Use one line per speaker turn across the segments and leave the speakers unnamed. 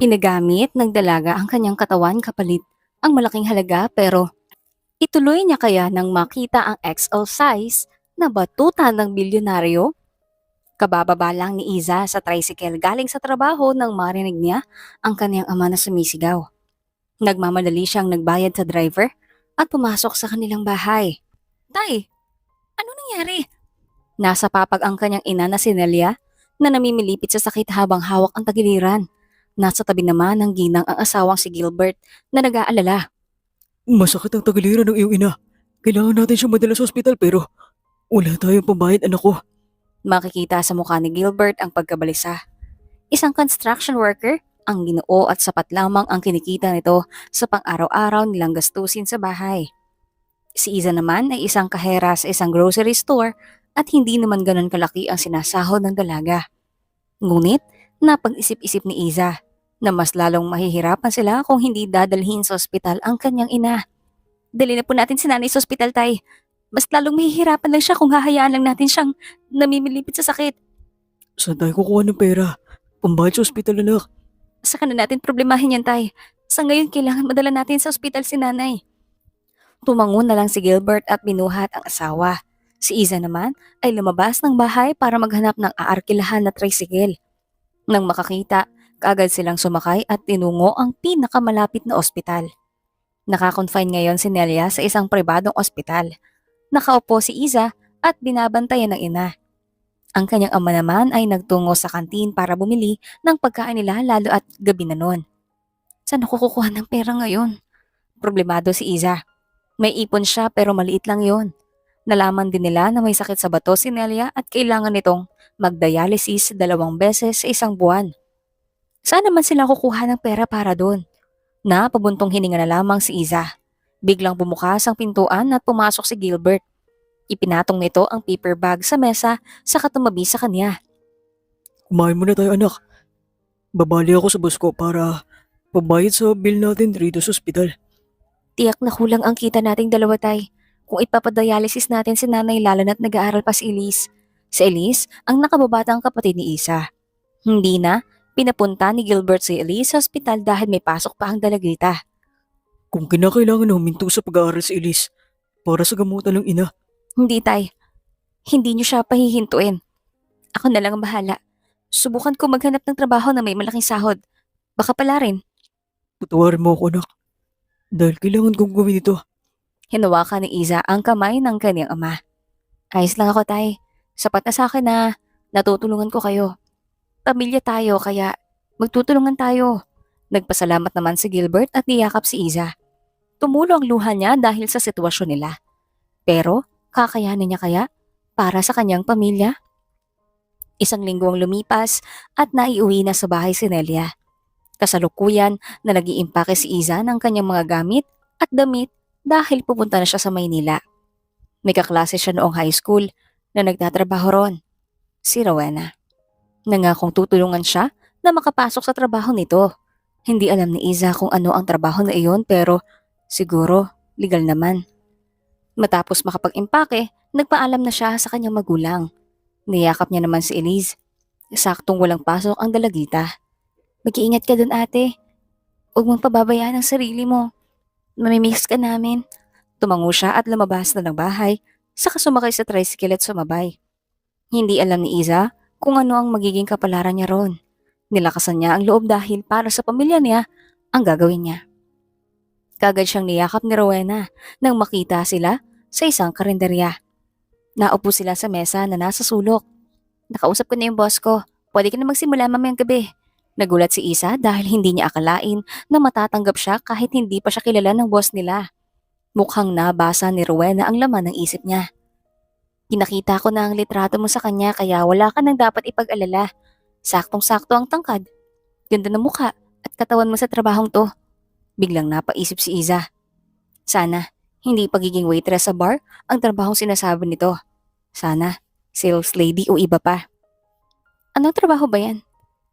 Pinagamit ng dalaga ang kanyang katawan kapalit ang malaking halaga pero ituloy niya kaya nang makita ang XL size na batutan ng bilyonaryo? Kabababa lang ni Iza sa tricycle galing sa trabaho nang marinig niya ang kanyang ama na sumisigaw. Nagmamadali siyang nagbayad sa driver at pumasok sa kanilang bahay. Tay, ano nangyari? Nasa papag ang kanyang ina na si Nelia na namimilipit sa sakit habang hawak ang tagiliran. Nasa tabi naman ng ginang ang asawang si Gilbert na nag-aalala.
Masakit ang tagiliran ng iyong ina. Kailangan natin siyang madala sa ospital pero wala tayong pambayad, anak ko.
Makikita sa mukha ni Gilbert ang pagkabalisa. Isang construction worker, ang ginoo at sapat lamang ang kinikita nito sa pang-araw-araw nilang gastusin sa bahay. Si Iza naman ay isang kahera sa isang grocery store at hindi naman ganon kalaki ang sinasahod ng dalaga. Ngunit, napag-isip-isip ni Iza na mas lalong mahihirapan sila kung hindi dadalhin sa ospital ang kanyang ina. Dali na po natin si nanay sa ospital, tay. Mas lalong mahihirapan lang siya kung hahayaan lang natin siyang namimilipit sa sakit.
Saan tayo kukuha ng pera? Pambayad sa ospital, anak.
Saka na natin problemahin yan, tay. Sa ngayon, kailangan madala natin sa ospital si nanay. Tumango na lang si Gilbert at binuhat ang asawa. Si Iza naman ay lumabas ng bahay para maghanap ng aarkilahan na tricycle. Nang makakita, kaagad silang sumakay at tinungo ang pinakamalapit na ospital. Nakakonfine ngayon si Nelia sa isang pribadong ospital. Nakaupo si Iza at binabantayan ng ina. Ang kanyang ama naman ay nagtungo sa kantin para bumili ng pagkain nila lalo at gabi na noon. Saan ako kukuha ng pera ngayon? Problemado si Iza. May ipon siya pero maliit lang yon. Nalaman din nila na may sakit sa bato si Nelia at kailangan nitong magdialysis 2 beses sa isang buwan. Saan naman sila kukuha ng pera para doon? Na pabuntong hininga na lamang si Iza. Biglang bumukas ang pintuan at pumasok si Gilbert. Ipinatong nito ang paper bag sa mesa sa katumabi sa kanya.
Kumain muna tayo, anak. Babali ako sa boss ko para pambayad sa bill natin rito sa ospital.
Tiyak na kulang ang kita nating dalawa, tay. Kung ipapadialysis natin si nanay lalo na't nag-aaral pa si Elise. Si Elise ang nakababatang kapatid ni Isa. Hindi na, pinapunta ni Gilbert si Elise sa ospital dahil may pasok pa ang dalagita.
Kung kinakailangan na huminto sa pag-aaral si Elise para sa gamutan ng ina,
Hindi, tay. Hindi niyo siya pahihintuin. Ako na lang ang bahala. Subukan ko maghanap ng trabaho na may malaking sahod. Baka pala rin.
patawarin mo ako, anak. Dahil kailangan kong gawin ito.
Hinawakan ni Iza ang kamay ng kanyang ama. Ayos lang ako, tay. Sapat na sa akin na natutulungan ko kayo. Pamilya tayo kaya magtutulungan tayo. Nagpasalamat naman si Gilbert at niyakap si Iza. Tumulo ang luha niya dahil sa sitwasyon nila. Pero kakayanin niya kaya para sa kanyang pamilya? Isang linggo ang lumipas at naiuwi na sa bahay si Nelia. Kasalukuyan na nag-iimpake si Iza ng kanyang mga gamit at damit dahil pupunta na siya sa Maynila. May kaklase siya noong high school na nagtatrabaho ron, si Rowena. Nangakong tutulungan siya na makapasok sa trabaho nito. Hindi alam ni Iza kung ano ang trabaho na iyon pero siguro legal naman. Matapos makapag-impake, nagpaalam na siya sa kanyang magulang. Niyakap niya naman si Elise. Saktong walang pasok ang dalagita. Mag-iingat ka dun, ate. Huwag mong pababayaan ang sarili mo. Mamimiss ka namin. Tumango siya at lumabas na ng bahay, saka sumakay sa tricycle at sumabay. Hindi alam ni Iza kung ano ang magiging kapalaran niya ron. Nilakasan niya ang loob dahil para sa pamilya niya ang gagawin niya. Kagad siyang niyakap ni Rowena nang makita sila sa isang karinderya. Naupo sila sa mesa na nasa sulok. Nakausap ko na yung boss ko. Pwede ka na magsimula mamayang gabi. Nagulat si Isa dahil hindi niya akalain na matatanggap siya kahit hindi pa siya kilala ng boss nila. Mukhang nabasa ni Rowena ang laman ng isip niya. Pinakita ko na ang litrato mo sa kanya kaya wala ka nang dapat ipag-alala. Saktong-sakto ang tangkad. Ganda ng mukha at katawan mo sa trabahong to. Biglang napaisip si Iza. Sana, hindi pagiging waitress sa bar ang trabahong sinasabi nito. Sana, sales lady o iba pa. Anong trabaho ba yan?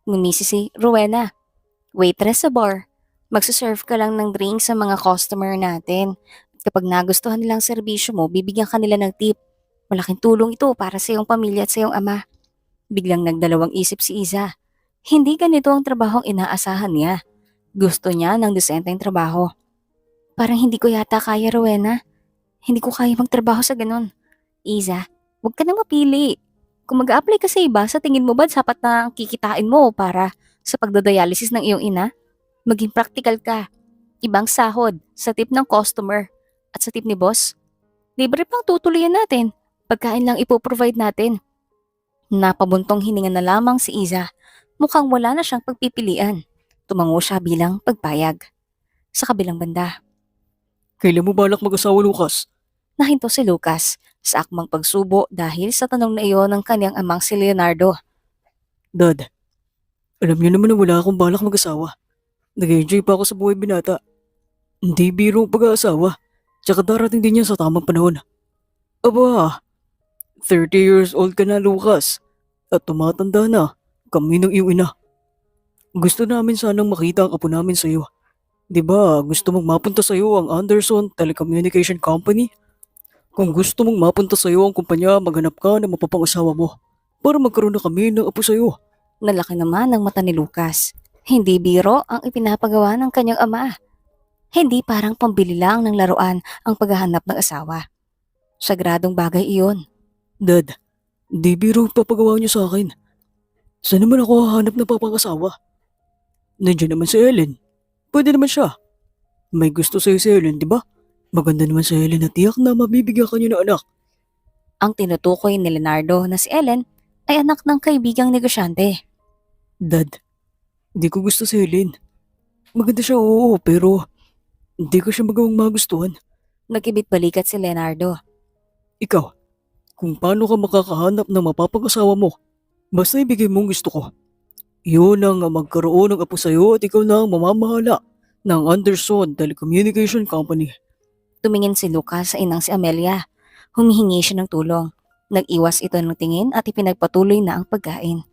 Ngumisi si Rowena. Waitress sa bar. Magsaserve ka lang ng drink sa mga customer natin. At kapag nagustuhan nilang serbisyo mo, bibigyan ka nila ng tip. Malaking tulong ito para sa iyong pamilya at sa iyong ama. Biglang nagdalawang isip si Iza. Hindi ganito ang trabahong inaasahan niya. Gusto niya ng disenteng trabaho. Parang hindi ko yata kaya, Rowena. Hindi ko kaya magtrabaho sa ganun. Iza, huwag ka na mapili. Kung mag-a-apply ka sa iba, sa tingin mo ba sapat na ang kikitain mo para sa pagdadialysis ng iyong ina? Maging practical ka. Ibang sahod sa tip ng customer at sa tip ni boss. Libre pang tutuloyan natin. Pagkain lang ipoprovide natin. Napabuntong hininga na lamang si Iza. Mukhang wala na siyang pagpipilian. Tumango siya bilang pagpayag. Sa kabilang banda,
Kailan mo balak mag-asawa, Lucas?
nahinto si Lucas sa akmang pagsubo dahil sa tanong na iyon ng kanyang amang si Leonardo.
Dad, alam niyo naman na wala akong balak mag-asawa. Nag-enjoy pa ako sa buhay binata. Hindi biro ang pag-aasawa. Tsaka darating din yan sa tamang panahon. Aba, 30 years old ka na, Lucas. At tumatanda na kami ng iyong ina. Gusto namin sanang makita ang apo namin sa iyo. Di ba gusto mong mapunta sa iyo ang Anderson Telecommunication Company? Kung gusto mong mapunta sa iyo ang kumpanya, maghanap ka ng mapapang-asawa mo para magkaroon na kami ng apo sa iyo.
Nalaki naman ang mata ni Lucas. Hindi biro ang ipinapagawa ng kanyang ama. Hindi parang pambili lang ng laruan ang paghahanap ng asawa. Sagradong bagay iyon.
Dad, di biro ang papagawa niyo sa akin. Saan naman ako hahanap ng papang-asawa? Nandiyan naman si Ellen. Pwede naman siya. May gusto sa'yo si Ellen, di ba? Maganda naman si Ellen at tiyak na mabibigyan ka niyo ng anak.
Ang tinutukoy ni Leonardo na si Ellen ay anak ng kaibigang negosyante.
Dad, di ko gusto si Ellen. Maganda siya, oo, pero hindi ko siya magawang magustuhan.
Nagkibit balikat si Leonardo.
Ikaw, kung paano ka makakahanap ng mapapag-asawa mo, basta ibigay mong gusto ko. Yun ang magkaroon ng apo sa'yo at ikaw na ang mamamahala ng Anderson Telecommunication Company.
Tumingin si Lucas sa inang si Amelia. Humihingi siya ng tulong. Nag-iwas ito ng tingin at ipinagpatuloy na ang pagkain.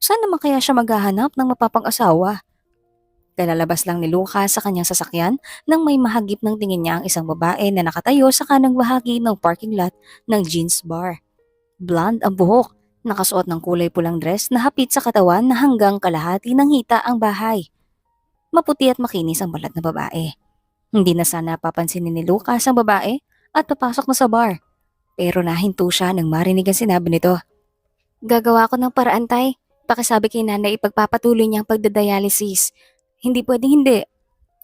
Saan naman kaya siya maghahanap ng mapapang-asawa? Kalalabas lang ni Lucas sa kanyang sasakyan nang may mahagip ng tingin niya ang isang babae na nakatayo sa kanang bahagi ng parking lot ng jeans bar. Blonde ang buhok, nakasuot ng kulay pulang dress na hapit sa katawan na hanggang kalahati ng hita ang bahay. Maputi at makinis ang balat na babae. Hindi na sana papansinin ni Lucas ang babae at papasok na sa bar. Pero nahinto siya nang marinig ang sinabi nito. Gagawa ko ng paraan, tay. Pakisabi kay nanay ipagpapatuloy niya ang pagdadialysis. Hindi pwedeng hindi.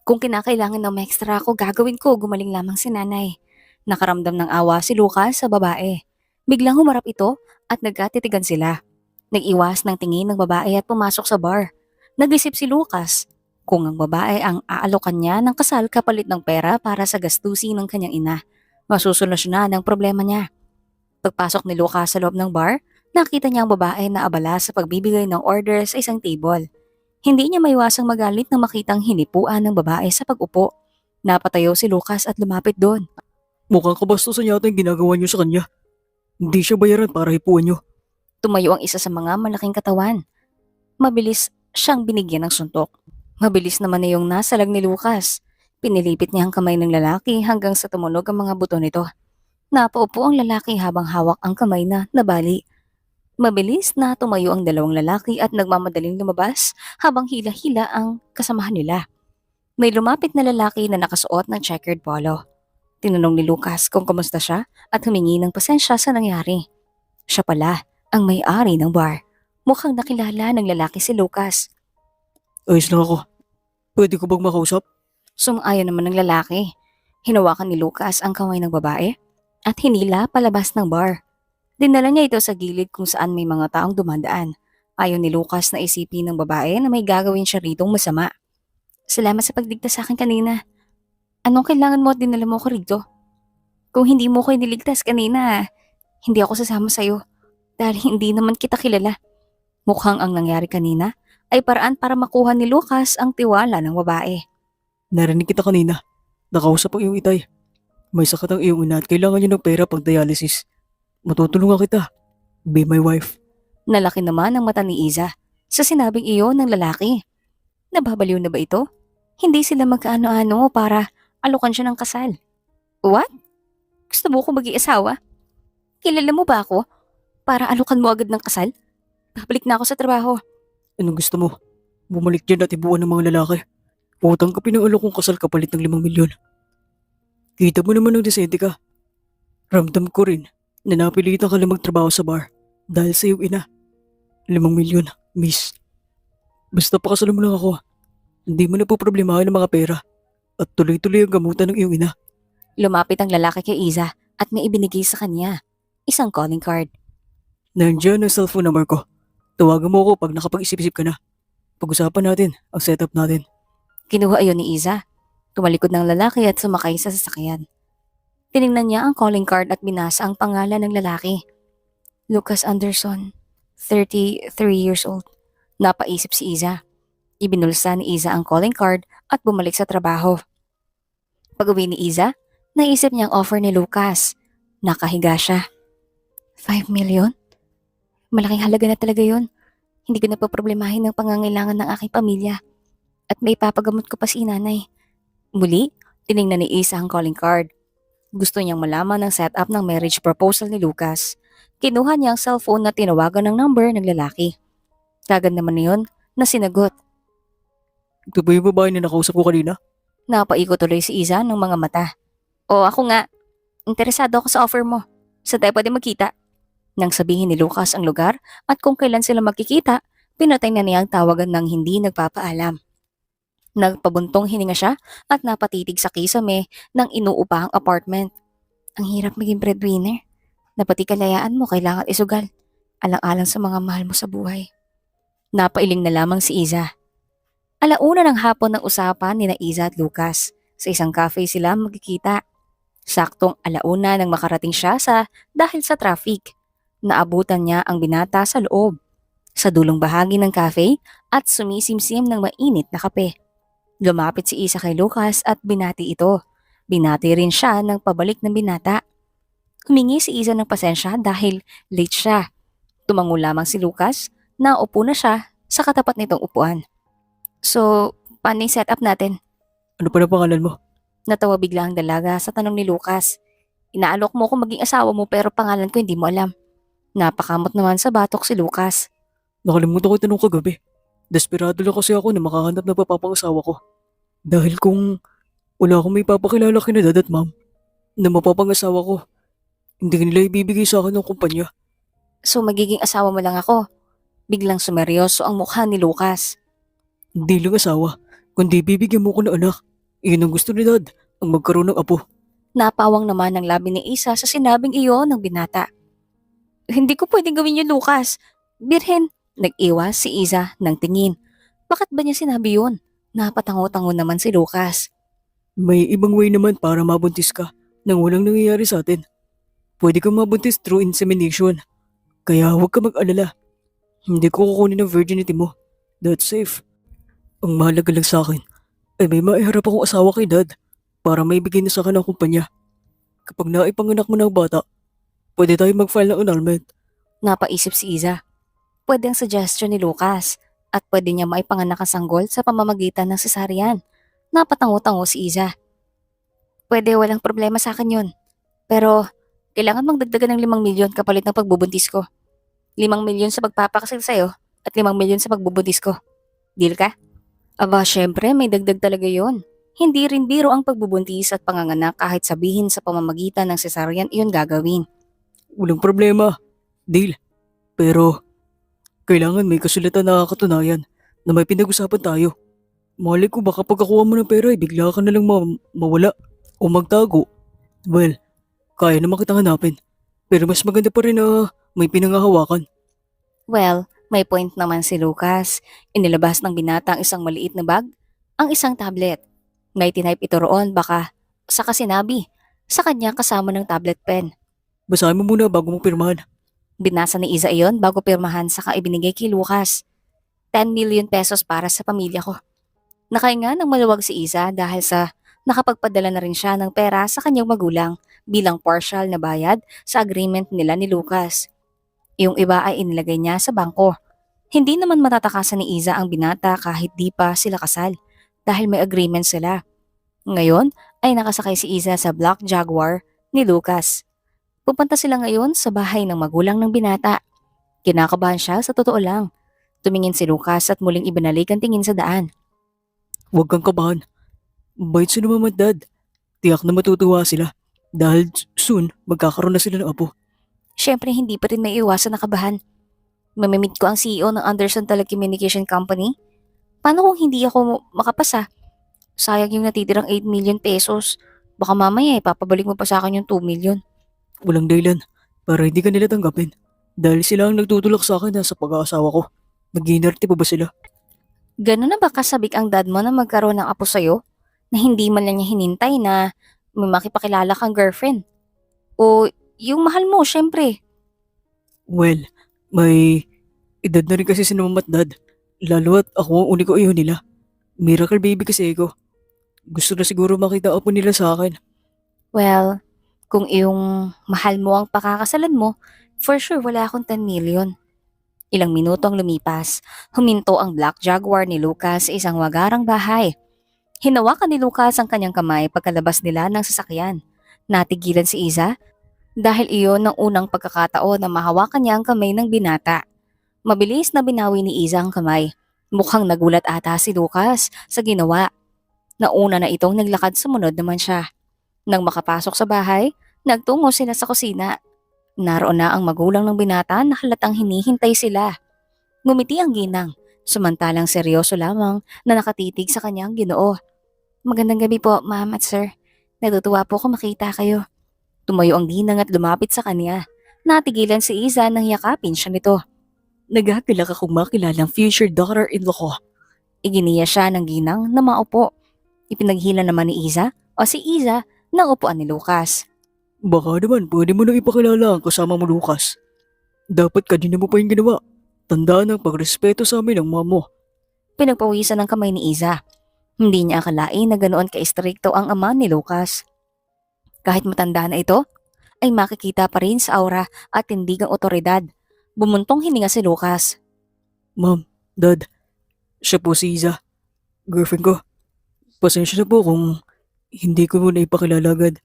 Kung kinakailangan ng extra ako, gagawin ko. Gumaling lamang si nanay. Nakaramdam ng awa si Lucas sa babae. Biglang humarap ito at nagkatitigan sila. Nag-iwas ng tingin ng babae at pumasok sa bar. Nag-isip si Lucas. Kung ang babae ang aalokan niya ng kasal kapalit ng pera para sa gastusin ng kanyang ina, masusolusyonan ang problema niya. Pagpasok ni Lucas sa loob ng bar, nakita niya ang babae na abala sa pagbibigay ng order sa isang table. Hindi niya maiwasang magalit nang makitang hinipuan ng babae sa pag-upo. Napatayo si Lucas at lumapit doon.
Mukhang kabastusan yata yung ginagawa niyo sa kanya. Hindi siya bayaran para hipuan niyo.
Tumayo ang isa sa mga malaking katawan. Mabilis siyang binigyan ng suntok. Mabilis naman na yung nasalag ni Lucas. Pinilipit niya ang kamay ng lalaki hanggang sa tumunog ang mga buto nito. Napaupo ang lalaki habang hawak ang kamay na nabali. Mabilis na tumayo ang dalawang lalaki at nagmamadaling lumabas habang hila-hila ang kasamahan nila. May lumapit na lalaki na nakasuot ng checkered polo. Tinanong ni Lucas kung kumusta siya at humingi ng pasensya sa nangyari. Siya pala ang may-ari ng bar. Mukhang nakilala ng lalaki si Lucas.
Ayos lang ako. Pwede ko bang makausap?
Sumaayon naman ng lalaki. Hinawakan ni Lucas ang kamay ng babae at hinila palabas ng bar. Dinala niya ito sa gilid kung saan may mga taong dumandaan. Ayaw ni Lucas na isipin ng babae na may gagawin siya ritong masama. Salamat sa pagligtas sa akin kanina. Anong kailangan mo at dinala mo ko rito? Kung hindi mo ko iniligtas kanina, hindi ako sasama sa'yo dahil hindi naman kita kilala. Mukhang ang nangyari kanina ay paraan para makuha ni Lucas ang tiwala ng babae.
Narinig kita kanina. Nakausap ang iyong itay. May sakit ang iyong ina at kailangan niyo ng pera pag dialysis. Matutulungan kita. Be my wife.
Nalaki naman ang mata ni Iza sa sinabing iyon ng lalaki. Nababaliw na ba ito? Hindi sila magkaano-ano para alukan siya ng kasal. What? Gusto mo ko mag-iasawa? Kilala mo ba ako? Para alukan mo agad ng kasal? Babalik na ako sa trabaho.
Anong gusto mo? Bumalik dyan at ibuan ng mga lalaki. O tanggapin ang alok kong kasal kapalit ng 5 milyon. Kita mo naman ng desente ka. Ramdam ko rin na napilitan ka lang magtrabaho sa bar dahil sa iyong ina. 5 milyon, miss. Basta pakasalan mo lang ako. Hindi mo na po problemahin ang mga pera at tuloy-tuloy ang gamutan ng iyong ina.
Lumapit ang lalaki kay Iza at may ibinigay sa kanya. Isang calling card.
Nandiyan ang cellphone number ko. Tawagan mo ako pag nakapag-isip-isip ka na. Pag-usapan natin ang setup natin.
Kinuha ayon ni Iza. Tumalikod ng lalaki at sumakay sa sasakyan. Tiningnan niya ang calling card at binasa ang pangalan ng lalaki. Lucas Anderson, 33 years old. Napaisip si Iza. Ibinulsa ni Iza ang calling card at bumalik sa trabaho. Pag-uwi ni Iza, naisip niya ang offer ni Lucas. Nakahiga siya. 5 million? Malaking halaga na talaga yun. Hindi ko na problemahin ang pangangailangan ng aking pamilya. At may papagamot ko pa si nanay. Muli, tiningnan ni Iza ang calling card. Gusto niyang malaman ang setup ng marriage proposal ni Lucas. Kinuha niya ang cellphone na tinawagan ng number ng lalaki. Kagad naman niyon na sinagot.
Ito ba yung babae na nakausap ko kanina?
Napaikot tuloy si Iza ng mga mata. O ako nga, interesado ako sa offer mo. Saan tayo pwede magkita? Nang sabihin ni Lucas ang lugar at kung kailan sila magkikita, pinatay na niya ang tawagan ng hindi nagpapaalam. Nagpabuntong hininga siya at napatitig sa kisame ng inuupahang apartment. Ang hirap maging breadwinner. Na pati kalayaan mo kailangan isugal. Alang-alang sa mga mahal mo sa buhay. Napailing na lamang si Iza. Alauna ng hapon ng usapan ni na Iza at Lucas. Sa isang cafe sila magkikita. Saktong alauna nang makarating siya dahil sa traffic. Naabutan niya ang binata sa loob. Sa dulong bahagi ng cafe at sumisimsim ng mainit na kape. Lumapit si Iza kay Lucas at binati ito. Binati rin siya ng pabalik ng binata. Humingi si Iza ng pasensya dahil late siya. Tumango lamang si Lucas na upo na siya sa katapat nitong upuan. So, paano yung setup natin?
Ano pa na pangalan mo?
Natawa bigla ang dalaga sa tanong ni Lucas. Inaalok mo kung maging asawa mo pero pangalan ko hindi mo alam. Napakamot naman sa batok si Lucas.
Nakalimutan ko tanong kagabi. Desperado lang kasi ako na makahanap ng papapangasawa ko. Dahil kung wala akong may papakilala kina dad at ma'am na mapapangasawa ko, hindi nila ibibigay sa akin ng kumpanya.
So magiging asawa mo lang ako. Biglang sumeryoso ang mukha ni Lucas.
Hindi lang asawa, kundi bibigyan mo ko ng anak. Iyon ang gusto ni dad, ang magkaroon ng apo.
Napawang naman ang labi ni Isa sa sinabing iyon ng binata. Hindi ko pwedeng gawin yun, Lucas. Birhen, nag-iwas si Isa ng tingin. Bakit ba niya sinabi yun? Napatango-tango naman si Lucas.
May ibang way naman para mabuntis ka nang walang nangyayari sa atin. Pwede kang mabuntis through insemination. Kaya huwag ka mag-alala. Hindi ko kukunin ang virginity mo. That's safe. Ang mahalaga lang sa akin ay may maiharap akong asawa kay dad para maibigay na sa akin ang kumpanya. Kapag naipanganak mo ng bata, pwede tayo mag-file ng annulment.
Napaisip si Iza. Pwede ang suggestion ni Lucas at pwede niya maipanganak ang sanggol sa pamamagitan ng cesarean. Napatango-tango si Iza. Pwede, walang problema sa akin yun. Pero kailangan mong dagdagan ng 5 milyon kapalit ng pagbubuntis ko. 5 milyon sa pagpapakasal sa'yo at 5 milyon sa pagbubuntis ko. Deal ka? Aba, syempre may dagdag talaga yon. Hindi rin biro ang pagbubuntis at panganganak kahit sabihin sa pamamagitan ng cesarean iyon gagawin.
Walang problema. Deal. Pero kailangan may kasulatan na katunayan na may pinag-usapan tayo. Malay ko baka pagkakuha mo ng pera ay bigla ka na lang mawala o magtago. Well, kaya naman kitang hanapin. Pero mas maganda pa rin na may pinangahawakan.
Well, may point naman si Lucas. Inilabas ng binata ang isang maliit na bag, ang isang tablet. May tinype ito roon baka saka sinabi sa kanya kasama ng tablet pen.
Basahin mo muna bago mo pirmahan.
Binasa ni Iza iyon bago pirmahan saka ibinigay kay Lucas. 10 million pesos para sa pamilya ko. Nakahinga ng maluwag si Iza dahil sa nakapagpadala na rin siya ng pera sa kanyang magulang bilang partial na bayad sa agreement nila ni Lucas. Yung iba ay inilagay niya sa bangko. Hindi naman matatakasan ni Iza ang binata kahit di pa sila kasal dahil may agreement sila. Ngayon ay nakasakay si Iza sa Black Jaguar ni Lucas. Pupunta sila ngayon sa bahay ng magulang ng binata. Kinakabahan siya sa totoo lang. Tumingin si Lucas at muling ibinalik ang tingin sa daan.
Huwag kang kabahan. Bait si mama at dad. Tiyak na matutuwa sila. Dahil soon, magkakaroon na sila ng apo.
Siyempre hindi pa rin may iwasan na kabahan. Mamimit ko ang CEO ng Anderson Telecommunication Company. Paano kung hindi ako makapasa? Sayang yung natitirang 8 million pesos. Baka mamaya ipapabalik mo pa sa akin yung 2 million.
Walang dahilan para hindi ka nila tanggapin. Dahil sila ang nagtutulak sa akin na sa pag-aasawa ko. Nag-iinarte pa ba sila?
Ganun na ba kasabik ang dad mo na magkaroon ng apo sa'yo? Na hindi man lang niya hinintay na may makipakilala kang girlfriend? O yung mahal mo, syempre.
Well, may edad na rin kasi si mama at dad. Lalo at ako ang uniko iyo nila. Miracle baby kasi ako. Gusto na siguro makita apo nila sa akin.
Well, kung iyong mahal mo ang pakakasalan mo, for sure wala akong 10 million. Ilang minuto ang lumipas, huminto ang Black Jaguar ni Lucas sa isang wagarang bahay. Hinawakan ni Lucas ang kanyang kamay pagkalabas nila ng sasakyan. Natigilan si Iza dahil iyon ang unang pagkakataon na mahawakan niya ang kamay ng binata. Mabilis na binawi ni Iza ang kamay. Mukhang nagulat ata si Lucas sa ginawa. Nauna na itong naglakad, sumunod naman siya. Nang makapasok sa bahay, nagtungo sila sa kusina. Naroon na ang magulang ng binata na halatang hinihintay sila. Ngumiti ang ginang, samantalang seryoso lamang na nakatitig sa kanyang Ginoo. Magandang gabi po, ma'am at sir. Natutuwa po ako makita kayo. Tumayo ang ginang at lumapit sa kanya. Natigilan si Iza nang yakapin siya nito.
Naghagalak akong makilalang future daughter-in-law ko.
Iginiya siya ng ginang na maupo. Ipinaghila naman ni Iza o si Iza ng upuan ni Lucas.
Baka naman pwede mo nang ipakilala ang kasama mo Lucas. Dapat kanina mo pa yung ginawa. Tandaan ang pagrespeto sa amin ng mama mo.
Pinagpawisan ng kamay ni Iza. Hindi niya akalain na ganoon ka-istrikto ang ama ni Lucas. Kahit matanda na ito, ay makikita pa rin sa aura at tindigang otoridad. Bumuntong hininga si Lucas.
Ma'am, dad, siya po si Iza. Girlfriend ko. Pasensya na po kung hindi ko muna ipakilala agad.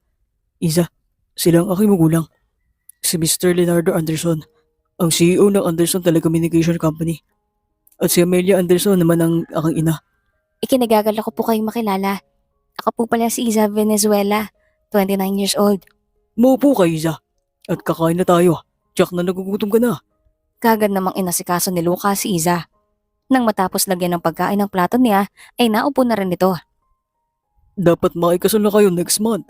Iza, sila ang aking magulang. Si Mr. Leonardo Anderson, ang CEO ng Anderson Telecommunication Company. At si Amelia Anderson naman ang aking ina.
Ikinagagalak ko po kayong makilala. Ako po pala si Iza Venezuela, 29 years old.
Maupo ka, Iza. At kakain na tayo. Tsak na nagugutom ka na.
Kagad namang inasikaso ni Lucas si Iza. Nang matapos lagyan ng pagkain ng plato niya, ay naupo na rin ito.
Dapat maikasal na kayo next month.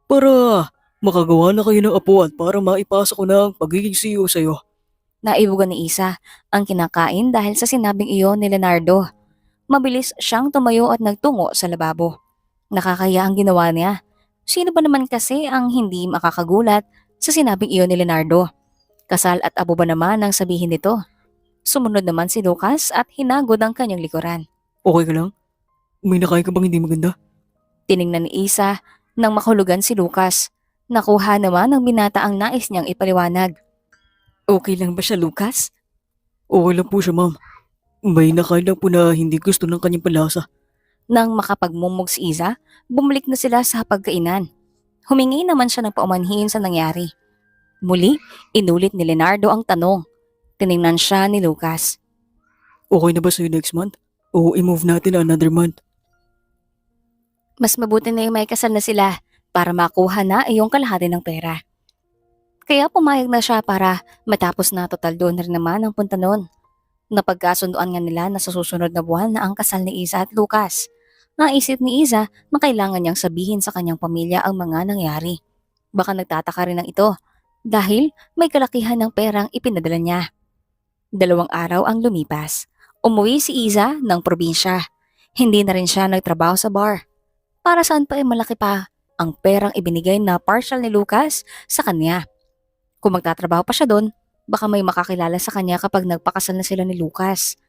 Para makagawa na kayo ng apuan para maipasa ko na ang pagiging CEO sa'yo.
Naibugan ni Isa ang kinakain dahil sa sinabing iyon ni Leonardo. Mabilis siyang tumayo at nagtungo sa lababo. Nakakaya ang ginawa niya. Sino ba naman kasi ang hindi makakagulat sa sinabing iyon ni Leonardo? Kasal at abo ba naman ang sabihin nito? Sumunod naman si Lucas at hinagod ang kanyang likuran.
Okay ka lang? May nakain ka bang hindi maganda?
Tiningnan ni Isa nang makahulugan si Lucas. Nakuha naman ng binata ang nais niyang ipaliwanag.
Okay lang ba siya, Lucas? Okay lang po siya, ma'am. May nakain lang po na hindi gusto ng kanyang palasa.
Nang makapagmumog si Isa, bumalik na sila sa pagkainan. Humingi naman siya ng paumanhin sa nangyari. Muli, inulit ni Leonardo ang tanong. Tiningnan siya ni Lucas.
Okay na ba sa'yo next month? O i-move natin na another month?
Mas mabuti na yung may kasal na sila para makuha na iyong kalahati ng pera. Kaya pumayag na siya para matapos na total doon rin naman ang punta noon. Napagkasunduan nga nila na sa susunod na buwan na ang kasal ni Isa at Lucas. Naisip ni Isa na kailangan niyang sabihin sa kanyang pamilya ang mga nangyari. Baka nagtataka rin ng ito dahil may kalakihan ng perang ipinadala niya. 2 araw ang lumipas. Umuwi si Isa ng probinsya. Hindi na rin siya nagtrabaho sa bar. Para saan pa malaki pa ang perang ibinigay na partial ni Lucas sa kanya. Kung magtatrabaho pa siya doon, baka may makakilala sa kanya kapag nagpakasal na sila ni Lucas.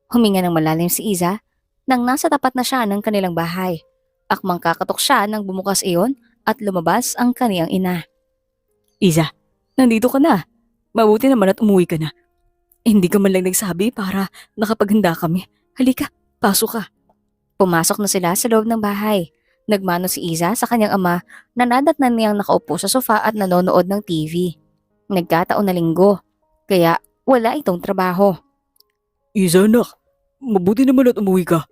Huminga ng malalim si Iza nang nasa tapat na siya ng kanilang bahay. Akmang kakatok siya nang bumukas iyon at lumabas ang kaniyang ina.
Iza, nandito ka na. Mabuti naman at umuwi ka na. Hindi ka man lang nagsabi para nakapaghanda kami. Halika, pasok ka.
Pumasok na sila sa loob ng bahay. Nagmano si Iza sa kanyang ama na nadatnan niyang nakaupo sa sofa at nanonood ng TV. Nagkataon na linggo, kaya wala itong trabaho.
Iza anak, mabuti naman at umuwi ka.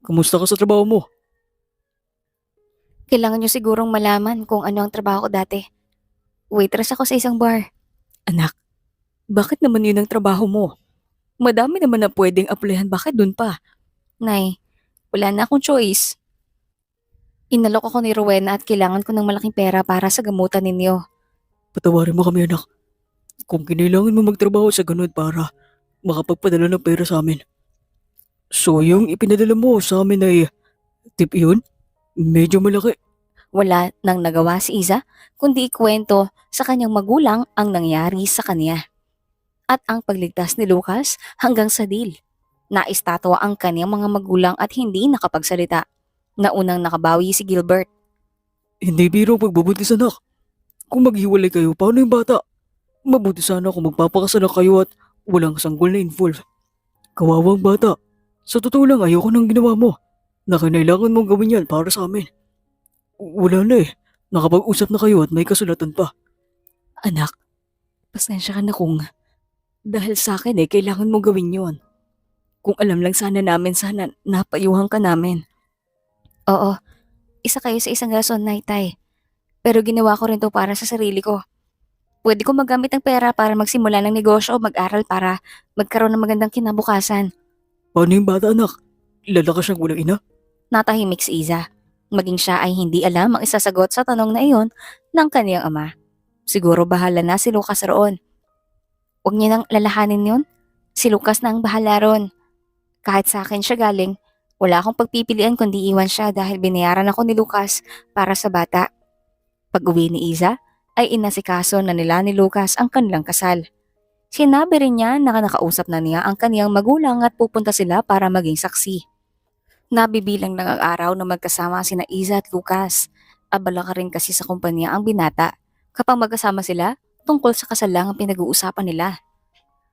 Kamusta ka sa trabaho mo?
Kailangan niyo sigurong malaman kung ano ang trabaho ko dati. Waitress ako sa isang bar.
Anak, bakit naman yun ang trabaho mo? Madami naman na pwedeng applyan, bakit dun pa?
Nay, wala na akong choice. Inalok ako ni Rowena at kailangan ko ng malaking pera para sa gamutan ninyo.
Patawarin mo kami anak. Kung kinailangan mo magtrabaho sa ganun para makapagpadala ng pera sa amin. So yung ipinadala mo sa amin ay tip yun? Medyo malaki.
Wala nang nagawa si Iza, kundi ikwento sa kanyang magulang ang nangyari sa kanya. At ang pagligtas ni Lucas hanggang sa deal. Naistatwa ang kanyang mga magulang at hindi nakapagsalita. Naunang nakabawi si Gilbert.
Hindi biro pagbubuntis anak. Kung maghiwalay kayo, paano yung bata? Mabuti sana kung magpapakasal kayo at walang sanggol na involve. Kawawang bata. Sa totoo lang ayoko nang ginawa mo. Na kinailangan mong gawin yan para sa amin. Wala na eh. Nakapag-usap na kayo at may kasulatan pa. Anak, pasensya ka na kung dahil sa akin kailangan mo gawin yon. Kung alam lang sana namin, sana napayuhan ka namin.
Oo, isa kayo sa isang rason, Naitay. Pero ginawa ko rin to para sa sarili ko. Pwede ko magamit ang pera para magsimula ng negosyo o mag-aral para magkaroon ng magandang kinabukasan.
Paano yung bata anak? Lalakas siyang walang ina?
Natahimik si Iza. Maging siya ay hindi alam ang isasagot sa tanong na iyon ng kaniyang ama. Siguro bahala na si Lucas roon. Huwag niya nang lalahanin yun. Si Lucas na ang bahala ron. Kahit sa akin siya galing, wala akong pagpipilian kundi iwan siya dahil binayaran ako ni Lucas para sa bata. Pag-uwi ni Iza, ay inasikaso na nila ni Lucas ang kanilang kasal. Sinabi rin niya na nakausap na niya ang kaniyang magulang at pupunta sila para maging saksi. Nabibilang lang ang araw na magkasama sina Iza at Lucas. Abala ka rin kasi sa kumpanya ang binata. Kapag magkasama sila, tungkol sa kasal lang ang pinag-uusapan nila.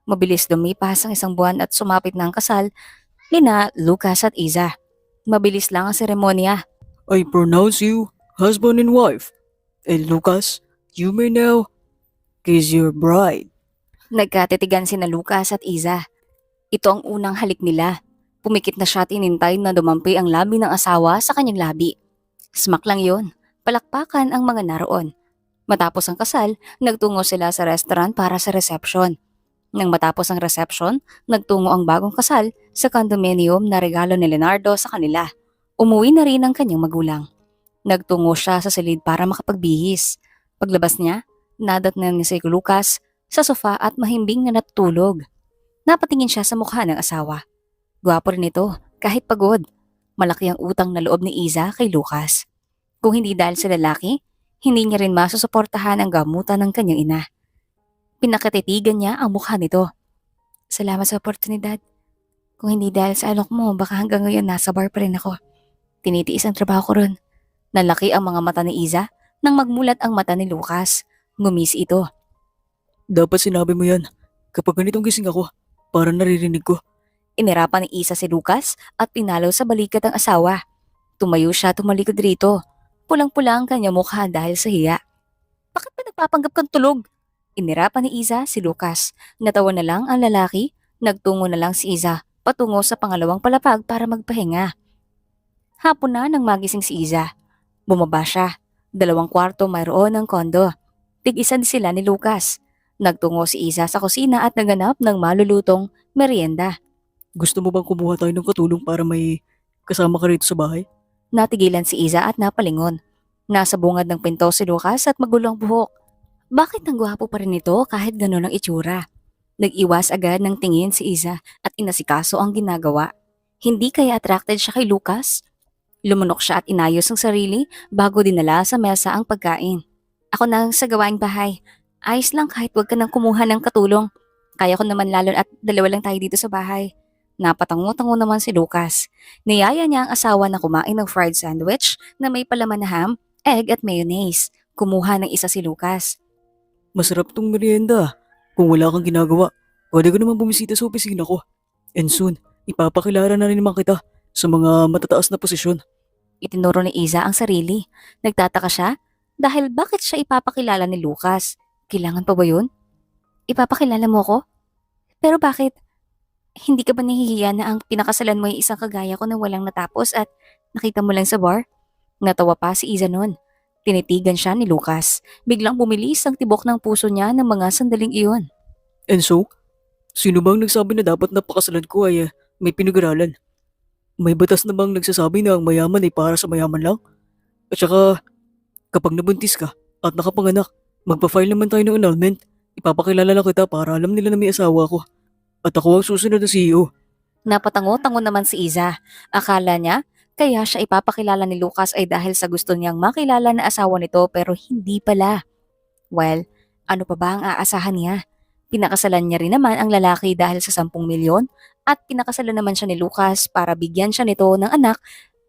Mabilis lumipas ang isang buwan at sumapit na ang kasal nina Lucas at Iza. Mabilis lang ang seremonya.
I pronounce you husband and wife. And Lucas, you may now kiss your bride.
Nagkatitigan sina Lucas at Iza. Ito ang unang halik nila. Pumikit na siya at inintay na dumampi ang labi ng asawa sa kanyang labi. Smack lang yon. Palakpakan ang mga naroon. Matapos ang kasal, nagtungo sila sa restaurant para sa reception. Nang matapos ang reception, nagtungo ang bagong kasal sa condominium na regalo ni Leonardo sa kanila. Umuwi na rin ang kanyang magulang. Nagtungo siya sa silid para makapagbihis. Paglabas niya, nadat na ni si Lucas sa sofa at mahimbing na natutulog. Napatingin siya sa mukha ng asawa. Gwapo rin ito, kahit pagod. Malaki ang utang na loob ni Iza kay Lucas. Kung hindi dahil sa lalaki, hindi niya rin masusuportahan ang gamutan ng kanyang ina. Pinakatitigan niya ang mukha nito. Salamat sa oportunidad. Kung hindi dahil sa alok mo, baka hanggang ngayon nasa bar pa rin ako. Tinitiis ang trabaho ko ron. Nalaki ang mga mata ni Iza nang magmulat ang mata ni Lucas. Ngumisi ito.
Dapat sinabi mo yan. Kapag ganitong gising ako, para naririnig ko.
Inirapan ni Isa si Lucas at pinalo sa balikat ang asawa. Tumayo siya tumalikod rito. Pulang-pula ang kanyang mukha dahil sa hiya. Bakit ba nagpapanggap kang tulog? Inirapan ni Iza si Lucas. Natawa na lang ang lalaki. Nagtungo na lang si Iza patungo sa pangalawang palapag para magpahinga. Hapon na nang magising si Iza. Bumaba siya. 2 kwarto mayroon ng kondo. Tig-isa din sila ni Lucas. Nagtungo si Iza sa kusina at naganap ng malulutong merienda.
Gusto mo bang kumuha tayo ng katulong para may kasama ka rito sa bahay?
Natigilan si Iza at napalingon. Nasa bungad ng pinto si Lucas at magulong buhok. Bakit ang gwapo pa rin ito kahit gano'n ang itsura? Nag-iwas agad ng tingin si Iza at inasikaso ang ginagawa. Hindi kaya attracted siya kay Lucas? Lumunok siya at inayos ang sarili bago dinala sa mesa ang pagkain. Ako na sa gawaing bahay. Ayos lang kahit wag ka nang kumuha ng katulong. Kaya ko naman lalo at dalawa lang tayo dito sa bahay. Napatango-tango naman si Lucas. Niyaya niya ang asawa na kumain ng fried sandwich na may palaman na ham, egg at mayonnaise. Kumuha ng isa si Lucas.
Masarap tong merienda. Kung wala kang ginagawa, pwede ko naman bumisita sa opisina ko. And soon, ipapakilala na rin naman kita sa mga matataas na posisyon.
Itinuro ni Iza ang sarili. Nagtataka siya dahil bakit siya ipapakilala ni Lucas? Kailangan pa ba yun? Ipapakilala mo ko? Pero bakit? Hindi ka ba nahihiya na ang pinakasalan mo ay isang kagaya ko na walang natapos at nakita mo lang sa bar? Natawa pa si Iza nun. Tinitigan siya ni Lucas. Biglang bumilis ang tibok ng puso niya ng mga sandaling iyon.
And so, sino bang nagsabi na dapat napakasalan ko ay may pinag-aralan? May batas na bang nagsasabi na ang mayaman ay para sa mayaman lang? At saka, kapag nabuntis ka at nakapanganak, magpa-file naman tayo ng annulment. Ipapakilala lang kita para alam nila na may asawa ko. At ako ang susunod na CEO.
Napatango-tango naman si Iza. Akala niya, kaya siya ipapakilala ni Lucas ay dahil sa gusto niyang makilala na asawa nito pero hindi pala. Well, ano pa ba ang aasahan niya? Pinakasalan niya rin naman ang lalaki dahil sa 10 milyon at pinakasalan naman siya ni Lucas para bigyan siya nito ng anak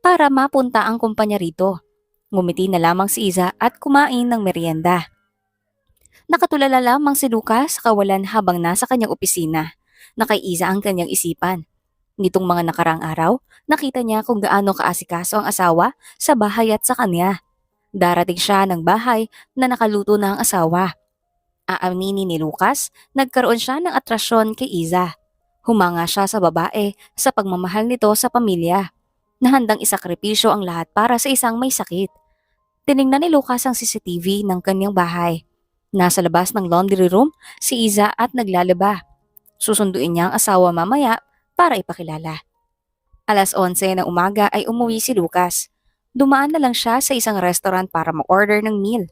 para mapunta ang kumpanya rito. Ngumiti na lamang si Iza at kumain ng merienda. Nakatulala lamang si Lucas sa kawalan habang nasa kanyang opisina. Nakaiisa ang kanyang isipan. Nitong mga nakarang araw, nakita niya kung gaano kaasikaso ang asawa sa bahay at sa kanya. Darating siya ng bahay na nakaluto na ang asawa. Aaminin ni Lucas, nagkaroon siya ng atrasyon kay Iza. Humanga siya sa babae sa pagmamahal nito sa pamilya, na handang isakripisyo ang lahat para sa isang may sakit. Tiningnan ni Lucas ang CCTV ng kanyang bahay. Nasa labas ng laundry room si Iza at naglalaba. Susunduin niya ang asawa mamaya para ipakilala. 11:00 ng umaga ay umuwi si Lucas. Dumaan na lang siya sa isang restaurant para mag-order ng meal.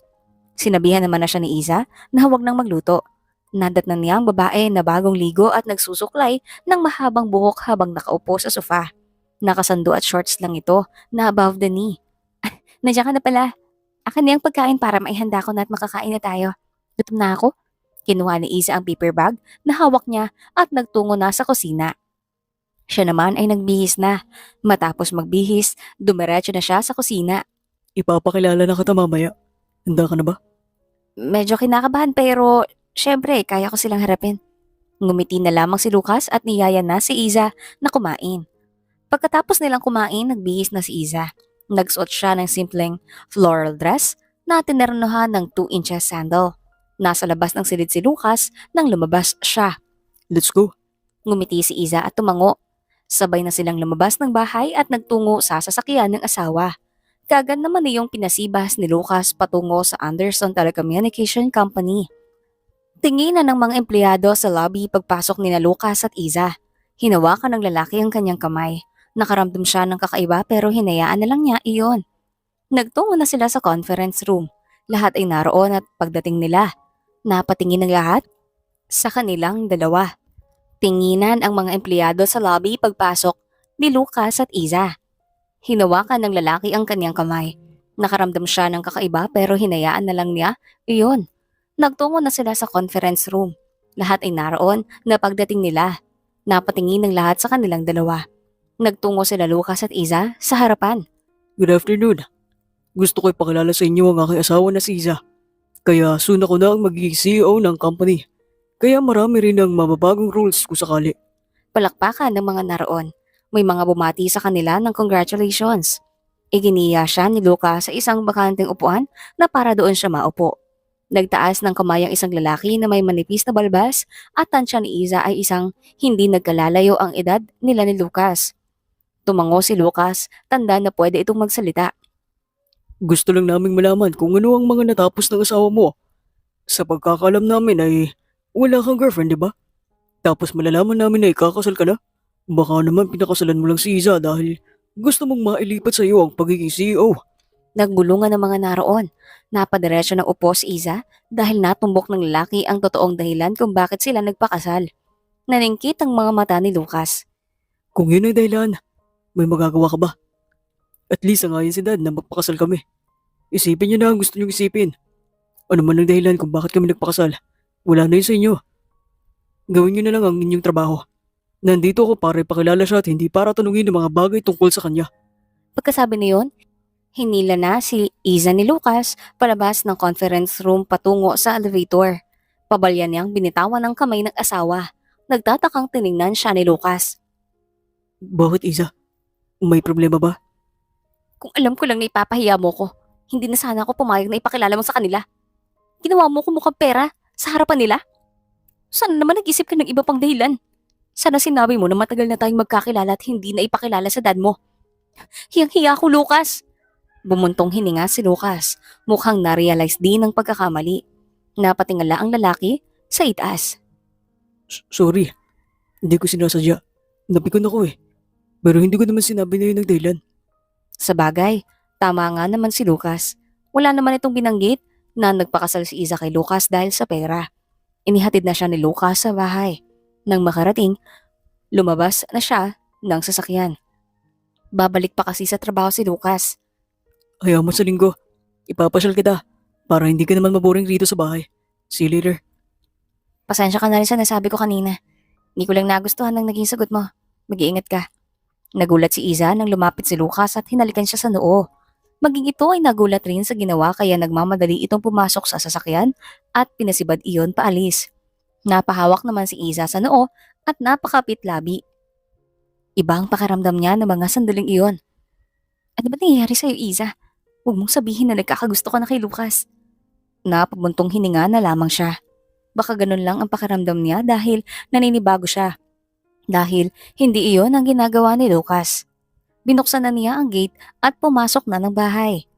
Sinabihan naman na siya ni Iza na huwag nang magluto. Nadatnan niya ang babae na bagong ligo at nagsusuklay ng mahabang buhok habang nakaupo sa sofa. Nakasando at shorts lang ito na above the knee. Nandiyan ka na pala. Akin na yung pagkain para maihanda ko na at makakain na tayo. Gutom na ako. Kinuha ni Iza ang paper bag na hawak niya at nagtungo na sa kusina. Siya naman ay nagbihis na. Matapos magbihis, dumiretso na siya sa kusina.
Ipapakilala na kita mamaya. Handa ka na ba?
Medyo kinakabahan pero syempre kaya ko silang harapin. Ngumiti na lamang si Lucas at niyaya na si Iza na kumain. Pagkatapos nilang kumain, nagbihis na si Iza. Nagsuot siya ng simpleng floral dress na tinernohan ng 2 inches sandal. Nasa labas ng silid si Lucas nang lumabas siya.
Let's go.
Ngumiti si Iza at tumango. Sabay na silang lumabas ng bahay at nagtungo sa sasakyan ng asawa. Kaagad naman niyong pinasibas ni Lucas patungo sa Anderson Telecommunication Company. Tinginan ng mga empleyado sa lobby pagpasok ni Lucas at Iza. Hinawakan ng lalaki ang kanyang kamay. Nakaramdam siya ng kakaiba pero hinayaan na lang niya iyon. Nagtungo na sila sa conference room. Lahat ay naroon at pagdating nila, napatingin ng lahat sa kanilang dalawa. Tinginan ang mga empleyado sa lobby pagpasok ni Lucas at Iza. Hinawakan ng lalaki ang kanyang kamay. Nakaramdam siya ng kakaiba pero hinayaan na lang niya iyon. Nagtungo na sila sa conference room. Lahat ay naroon na pagdating nila. Napatingin ng lahat sa kanilang dalawa. Nagtungo sila Lucas at Iza sa harapan.
Good afternoon. Gusto ko ipakilala sa inyo ang aking asawa na si Iza. Kaya soon ako na ang magiging CEO ng company. Kaya marami rin ang mababagong rules kung sakali.
Palakpakan ng mga naroon. May mga bumati sa kanila ng congratulations. Iginiya siya ni Lucas sa isang bakanteng upuan na para doon siya maupo. Nagtaas ng kamay ang isang lalaki na may manipis na balbas at tansya ni Iza ay isang hindi nagkalalayo ang edad nila ni Lucas. Tumango si Lucas, tanda na pwede itong magsalita.
Gusto lang naming malaman kung ano ang mga natapos ng asawa mo. Sa pagkakalam namin ay wala kang girlfriend, di ba? Tapos malalaman namin na ikakasal ka na. Baka naman pinakasalan mo lang si Iza dahil gusto mong mailipat sa iyo ang pagiging CEO.
Nagbulungan ng mga naroon. Napadiretso ng upo si Iza dahil natumbok ng lalaki ang totoong dahilan kung bakit sila nagpakasal. Naningkit ang mga mata ni Lucas.
Kung yun ang dahilan, may magagawa ka ba? At least sangayon si Dad na magpakasal kami. Isipin niyo na ang gusto niyong isipin. Ano man ang dahilan kung bakit kami nagpakasal, wala na yun sa inyo. Gawin niyo na lang ang inyong trabaho. Nandito ako para ipakilala siya at hindi para tanungin ng mga bagay tungkol sa kanya.
Pagkasabi niyon, hinila na si Iza ni Lucas palabas ng conference room patungo sa elevator. Pabalyan niyang binitawan ng kamay ng asawa. Nagtatakang tiningnan siya ni Lucas.
Bakit, Iza? May problema ba?
Kung alam ko lang na ipapahiya mo ko, hindi na sana ako pumayag na ipakilala mo sa kanila. Ginawa mo ko mukhang pera sa harapan nila. Sana naman nag-isip ka ng iba pang dahilan. Sana sinabi mo na matagal na tayong magkakilala at hindi na ipakilala sa dad mo. Hiyang-hiya ko, Lucas! Bumuntong hininga si Lucas. Mukhang na-realize din ang pagkakamali. Napatingala ang lalaki sa itaas.
Sorry, hindi ko sinasadya. Napikon ako eh. Pero hindi ko naman sinabi na yun ng dahilan.
Sa bagay, tama nga naman si Lucas. Wala naman itong binanggit na nagpakasal si Iza kay Lucas dahil sa pera. Inihatid na siya ni Lucas sa bahay. Nang makarating, lumabas na siya ng sasakyan. Babalik pa kasi sa trabaho si Lucas.
Hayaan mo sa linggo. Ipapasyal kita para hindi ka naman maboring rito sa bahay. See you later.
Pasensya ka na rin sa nasabi ko kanina. Hindi ko lang nagustuhan ng naging sagot mo. Mag-iingat ka. Nagulat si Iza nang lumapit si Lucas at hinalikan siya sa noo. Maging ito ay nagulat rin sa ginawa kaya nagmamadali itong pumasok sa sasakyan at pinasibad iyon paalis. Napahawak naman si Iza sa noo at napakapit labi. Iba ang pakiramdam niya ng mga sandaling iyon. Ano ba nangyayari sa'yo, Iza? Huwag mong sabihin na nagkakagusto ka na kay Lucas. Napabuntong hininga na lamang siya. Baka ganun lang ang pakiramdam niya dahil naninibago siya. Dahil hindi iyon ang ginagawa ni Lucas. Binuksan na niya ang gate at pumasok na ng bahay.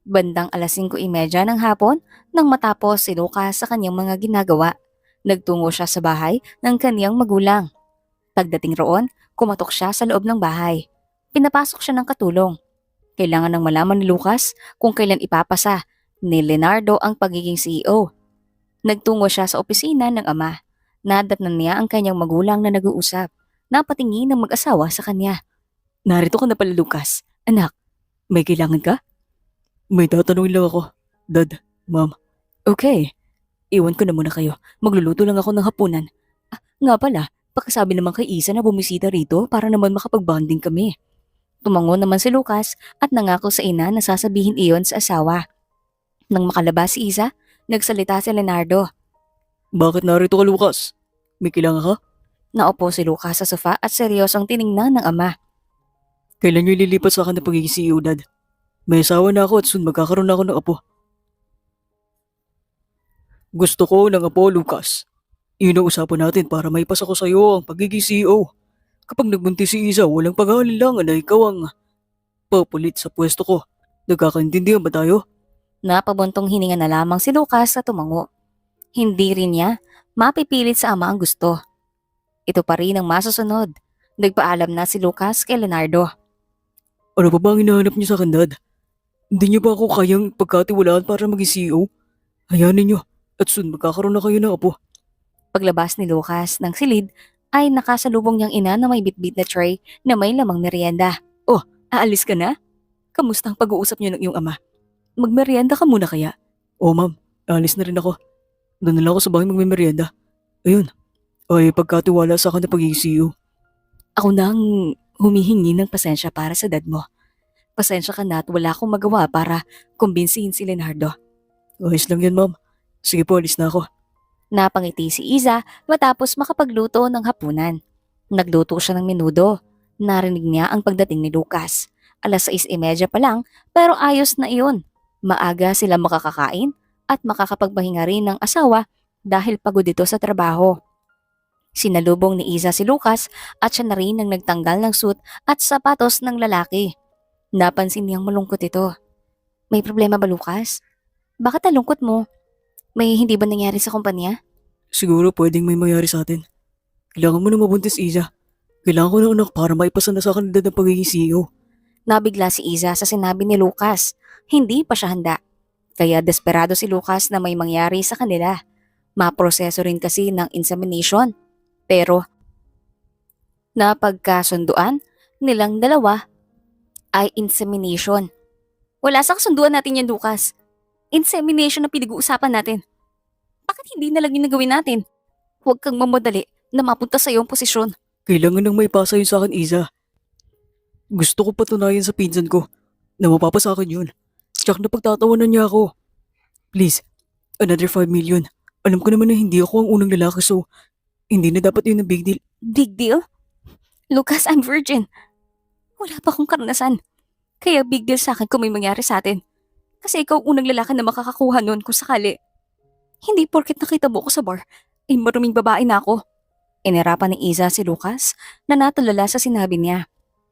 Bandang alas 5:30 ng hapon nang matapos si Lucas sa kanyang mga ginagawa. Nagtungo siya sa bahay ng kaniyang magulang. Pagdating roon, kumatok siya sa loob ng bahay. Pinapasok siya ng katulong. Kailangan nang malaman ni Lucas kung kailan ipapasa ni Leonardo ang pagiging CEO. Nagtungo siya sa opisina ng ama. Nadatnan niya ang kanyang magulang na nag-uusap. Napatingin ng mag-asawa sa kanya. Narito ka na pala, Lucas. Anak, may kailangan ka?
May tatanungin lang ako. Dad, Ma'am.
Okay. Iwan ko na muna kayo. Magluluto lang ako ng hapunan. Nga pala, pakisabi naman kay Isa na bumisita rito para naman makapag-bonding kami. Tumango naman si Lucas at nangako sa ina na sasabihin iyon sa asawa. Nang makalabas si Isa, nagsalita si Leonardo.
Bakit narito ka, Lucas? May kailangan ka?
Naupo si Lucas sa sofa at seryosong tiningnan ng ama.
Kailan nyo ililipat sa akin ng pagiging CEO, Dad? May asawa na ako at soon magkakaroon na ako ng apo. Gusto ko ng apo, Lucas. Yun ang usapan natin para maipasa ko sa iyo ang pagiging CEO. Kapag nagbuntis si Isa, walang pag-aalilangan na ikaw ang papulit sa pwesto ko. Nagkakaintindihan ba tayo?
Napabuntong hininga na lamang si Lucas sa tumango. Hindi rin niya mapipilit sa ama ang gusto. Ito pa rin ang masusunod. Nagpaalam na si Lucas kay Leonardo.
Ano pa ba ang hinahanap niyo sa akin, Dad? Hindi niyo ba ako kayang pagkatiwalaan para maging CEO? Hayanin niyo at soon magkakaroon na kayo ng apo.
Paglabas ni Lucas ng silid ay nakasalubong niyang ina na may bitbit na tray na may lamang merienda. Oh, aalis ka na? Kamusta ang pag-uusap niyo ng iyong ama? Magmerienda ka muna kaya?
Oo, Ma'am. Alis na rin ako. Doon na lang ako sa bahay magmimerienda. Ayun. Ay pagkatiwala sa akin na pagiging CEO.
Ako na ang humihingi ng pasensya para sa dad mo. Pasensya ka na at wala akong magawa para kumbinsihin si Leonardo.
Ayos lang yan, Ma'am. Sige po, alis na ako.
Napangiti si Iza matapos makapagluto ng hapunan. Nagluto siya ng menudo. Narinig niya ang pagdating ni Lucas. Alas 6:30 pa lang pero ayos na iyon. Maaga sila makakakain at makakapagpahinga rin ng asawa dahil pagod ito sa trabaho. Sinalubong ni Iza si Lucas at siya na rin ang nagtanggal ng suit at sapatos ng lalaki. Napansin niyang malungkot ito. May problema ba, Lucas? Bakit nalungkot mo? May hindi ba nangyari sa kumpanya?
Siguro pwedeng may mangyari sa atin. Kailangan mo na mabuntis, Isa. Kailangan ko ng anak para maipasa na sa akin ng pagiging CEO.
Nabigla si Iza sa sinabi ni Lucas. Hindi pa siya handa. Kaya desperado si Lucas na may mangyari sa kanila. Maproseso rin kasi ng insemination. Pero napagkasunduan nilang dalawa ay insemination. Wala sa kasunduan natin yan, Lucas. Insemination na pinag-uusapan natin. Bakit hindi na lang yung nagawin natin? Huwag kang mamadali na mapunta sa iyong posisyon.
Kailangan nang maipasa yun sa akin, Isa. Gusto ko patunayan sa pinsan ko na mapapasa akin yun. Tsak na pagtatawanan niya ako. Please, another 5 million. Alam ko naman na hindi ako ang unang lalaki so hindi na dapat yun ang big deal.
Big deal? Lucas, I'm virgin. Wala pa akong karanasan. Kaya big deal sa akin kung may mangyari sa atin. Kasi ikaw ang unang lalaki na makakakuha nun kung sakali. Hindi porket nakita mo ako sa bar, ay maruming babae na ako. Inirapan ni Iza si Lucas na natulala sa sinabi niya.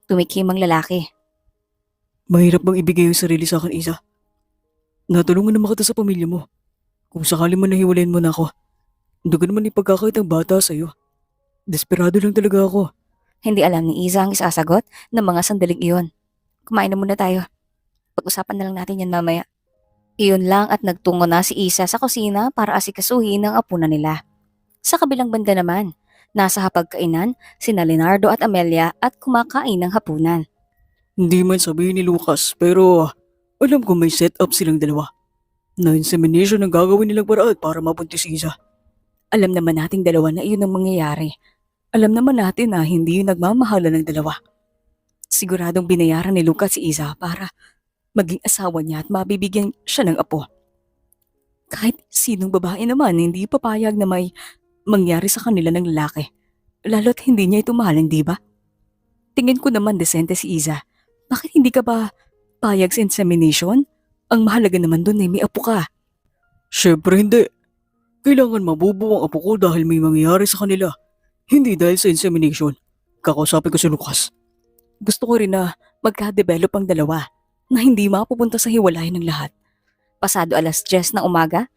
Tumikim ang lalaki.
Mahirap bang ibigay yung sarili sa akin, Isa? Natulungan naman kita sa pamilya mo. Kung sakali man nahiwalayan mo na ako, hindi ko naman ipagkakait ang bata sa'yo. Desperado lang talaga ako.
Hindi alam ni Iza ang isasagot ng mga sandaling iyon. Kumain na muna tayo. Pag-usapan na lang natin yan mamaya. Iyon lang at nagtungo na si Isa sa kusina para asikasuhin ang apunan nila. Sa kabilang banda naman, nasa hapagkainan sina Leonardo at Amelia at kumakain ng hapunan.
Hindi man sabihin ni Lucas, pero alam ko may set up silang dalawa. Na insemination ang gagawin nilang paraan para mabuntis si Isa.
Alam naman nating dalawa na iyon ang mangyayari. Alam naman natin na hindi yung nagmamahala ng dalawa. Siguradong binayaran ni Lucas si Isa para maging asawa niya at mabibigyan siya ng apo. Kahit sinong babae naman hindi papayag na may mangyari sa kanila ng lalaki. Lalo't hindi niya ito mahalin, di ba? Tingin ko naman desente si Iza. Bakit hindi ka ba payag sa insemination? Ang mahalaga naman dun ay may apo ka.
Syempre hindi. Kailangan mabubuo ang apo ko dahil may mangyayari sa kanila. Hindi dahil sa insemination. Kakausapin ko si Lucas.
Gusto ko rin na magka-develop ang dalawa na hindi mapupunta sa hiwalayan ng lahat. Pasado 10:00 ng umaga,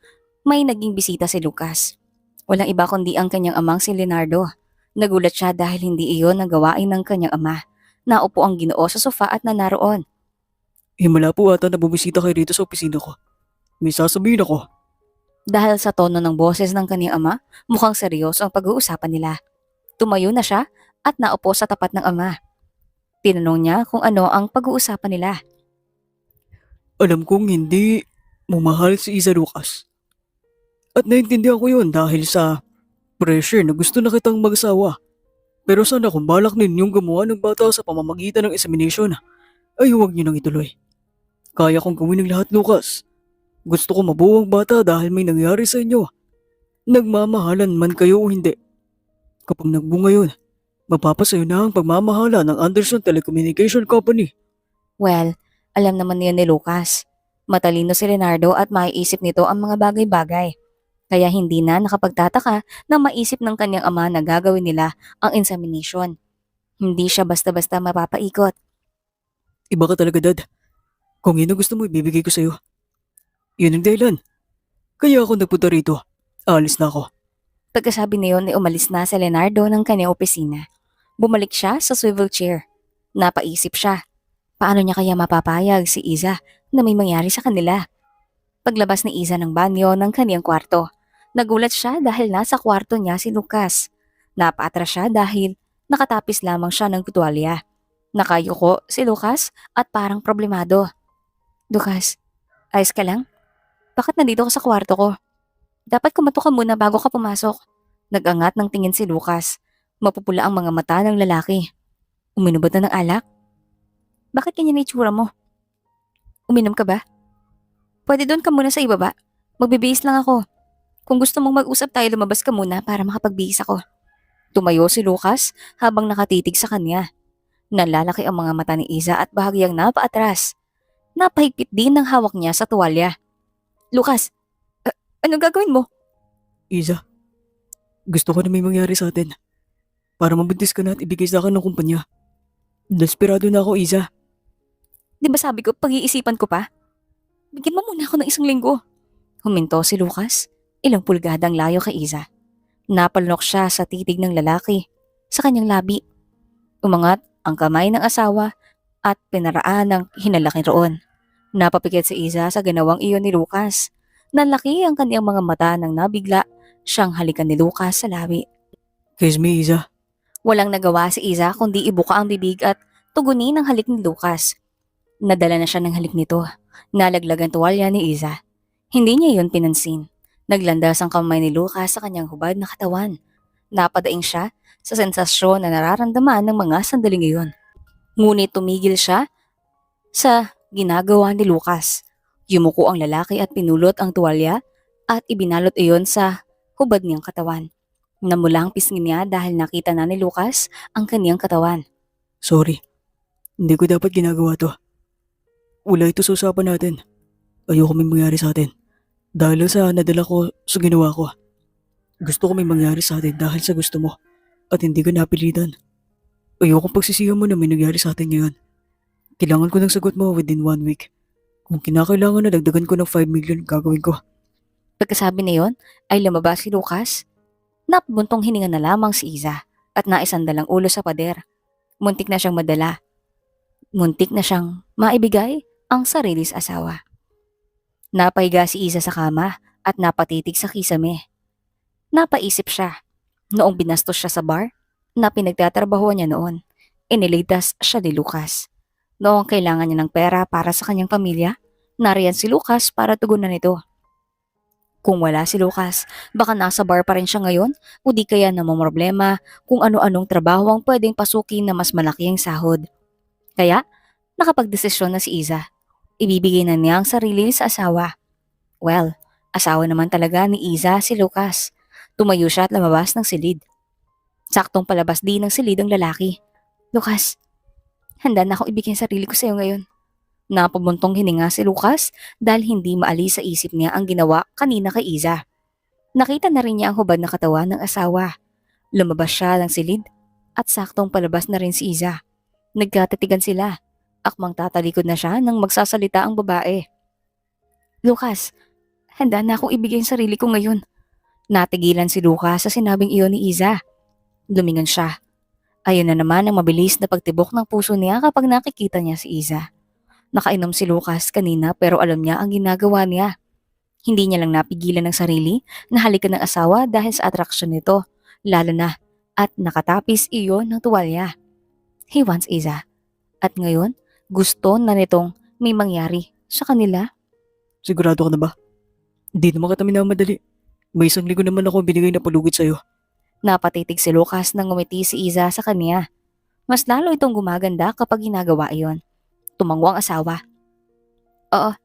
may naging bisita si Lucas. Walang iba kundi ang kanyang amang si Leonardo. Nagulat siya dahil hindi iyon ang gawain ng kanyang ama. Naupo ang Ginoo sa sofa at nanaroon.
Himala po ata na bumisita kayo rito sa opisina ko. May sasabihin ako.
Dahil sa tono ng boses ng kanyang ama, mukhang seryoso ang pag-uusapan nila. Tumayo na siya at naupo sa tapat ng ama. Tinanong niya kung ano ang pag-uusapan nila.
Alam kong hindi mo mahal si Isa Lucas. At naintindihan ko yun dahil sa pressure na gusto na kitang mag-asawa. Pero sana kung balak ninyong gumawa ng bata sa pamamagitan ng insemination, ay huwag niyo nang ituloy. Kaya kong gawin ng lahat, Lucas. Gusto ko mabuo ang bata dahil may nangyari sa inyo. Nagmamahalan man kayo o hindi. Kapag nagbunga yun, mapapasayo na ang pagmamahala ng Anderson Telecommunication Company.
Well, alam naman niya ni Lucas. Matalino si Leonardo at maiisip nito ang mga bagay-bagay. Kaya hindi na nakapagtataka na maisip ng kanyang ama na gagawin nila ang insemination. Hindi siya basta-basta mapapaikot.
Iba ka talaga, Dad. Kung yun ang gusto mo, ibibigay ko sa'yo. Yun ang dahilan. Kaya ako nagpunta rito. Alis na ako.
Pagkasabi niyon ay umalis na si Leonardo ng kanyang opisina. Bumalik siya sa swivel chair. Napaisip siya. Paano niya kaya mapapayag si Iza na may mangyari sa kanila? Paglabas ni Iza ng banyo ng kanyang kwarto, nagulat siya dahil nasa kwarto niya si Lucas. Napaatras siya dahil nakatapis lamang siya ng tuwalya. Nakayuko si Lucas at parang problemado. Lucas, ayos ka lang? Bakit nandito ka sa kwarto ko? Dapat kumato ka muna bago ka pumasok. Nagangat ng tingin si Lucas. Mapupula ang mga mata ng lalaki. Uminom ba na ng alak? Bakit ganyan na itsura mo? Uminom ka ba? Pwede doon ka muna sa ibaba. Magbibihis lang ako. Kung gusto mong mag-usap tayo, lumabas ka muna para makapagbihis ako. Tumayo si Lucas habang nakatitig sa kanya. Nalalaki ang mga mata ni Iza at bahagyang napaatras. Napahigpit din ng hawak niya sa tuwalya. Lucas, anong gagawin mo?
Iza, gusto ko na may mangyari sa atin. Para mabuntis ka na at ibigay sa akin ng kumpanya. Desperado na ako, Iza.
Di ba sabi ko, pag-iisipan ko pa? Bigyan mo muna ako ng 1 linggo. Huminto si Lucas. Ilang pulgadang layo kay Iza. Napalunok siya sa titig ng lalaki, sa kanyang labi. Umangat ang kamay ng asawa at pinaraan ng hinalaki roon. Napapikit si Iza sa ginawang iyon ni Lucas. Nalaki ang kanyang mga mata nang nabigla siyang halikan ni Lucas sa labi.
Kiss me, Iza.
Walang nagawa si Iza kundi ibuka ang bibig at tugunin ang halik ni Lucas. Nadala na siya ng halik nito. Nalaglag ang tuwalya ni Iza. Hindi niya yun pinansin. Naglandas ang kamay ni Lucas sa kanyang hubad na katawan. Napadaing siya sa sensasyon na nararamdaman ng mga sandaling iyon. Ngunit tumigil siya sa ginagawa ni Lucas. Yumuko ang lalaki at pinulot ang tuwalya at ibinalot iyon sa hubad niyang katawan. Namula ang pisngi niya dahil nakita na ni Lucas ang kaniyang katawan.
Sorry. Hindi ko dapat ginagawa to. Wala ito sa usapan natin. Ayoko may mangyari sa atin. Dahil sa nadala ko sa ginawa ko. Gusto ko may mangyari sa atin dahil sa gusto mo. at hindi ka napilitan. Ayokong pagsisihan mo na may nangyari sa atin ngayon. Kailangan ko ng sagot mo within 1 week. Kung kinakailangan na dagdagan ko ng 5 million, gagawin ko.
Pagkasabi na yon, ay lumabas si Lucas. Napabuntong hininga na lamang si Iza at naisandalang ulo sa pader. Muntik na siyang madala. Muntik na siyang maibigay ang sarili sa asawa. Napahiga si Iza sa kama at napatitig sa kisame. Napaisip siya. Noong binastos siya sa bar na pinagtatrabahuan niya noon, iniligtas siya ni Lucas. Noong kailangan niya ng pera para sa kanyang pamilya, nariyan si Lucas para tugunan ito. Kung wala si Lucas, baka nasa bar pa rin siya ngayon o di kaya namamroblema kung ano-anong trabaho ang pwedeng pasukin na mas malaki ang sahod. Kaya, nakapagdesisyon na si Iza. Ibibigay na niya ang sarili sa asawa. Well, asawa naman talaga ni Iza si Lucas. Tumayo siya at lumabas ng silid. Saktong palabas din ng silid ang lalaki. Lucas, handa na akong ibigay ang sarili ko sa iyo ngayon. Napabuntong hininga si Lucas dahil hindi maalis sa isip niya ang ginawa kanina kay Iza. Nakita na rin niya ang hubad na katawan ng asawa. Lumabas siya ng silid at saktong palabas na rin si Iza. Nagkatitigan sila. Akmang tatalikod na siya nang magsasalita ang babae. Lucas, handa na akong ibigay ang sarili ko ngayon. Natigilan si Lucas sa sinabing iyon ni Iza. Lumingon siya. Ayun na naman ang mabilis na pagtibok ng puso niya kapag nakikita niya si Iza. Nakainom si Lucas kanina pero alam niya ang ginagawa niya. Hindi niya lang napigilan ng sarili na halikan ng asawa dahil sa atraksyon nito, lalo na at nakatapis iyon ng tuwalya. He wants Iza. At ngayon, gusto na nitong may mangyari sa kanila.
Sigurado ka na ba? Hindi naman kita minamadali. May 1 linggo naman ako binigay na palugit sa'yo.
Napatitig si Lucas nang ngumiti si Iza sa kanya. Mas lalo itong gumaganda kapag ginagawa iyon. Tumango ang asawa. Oo,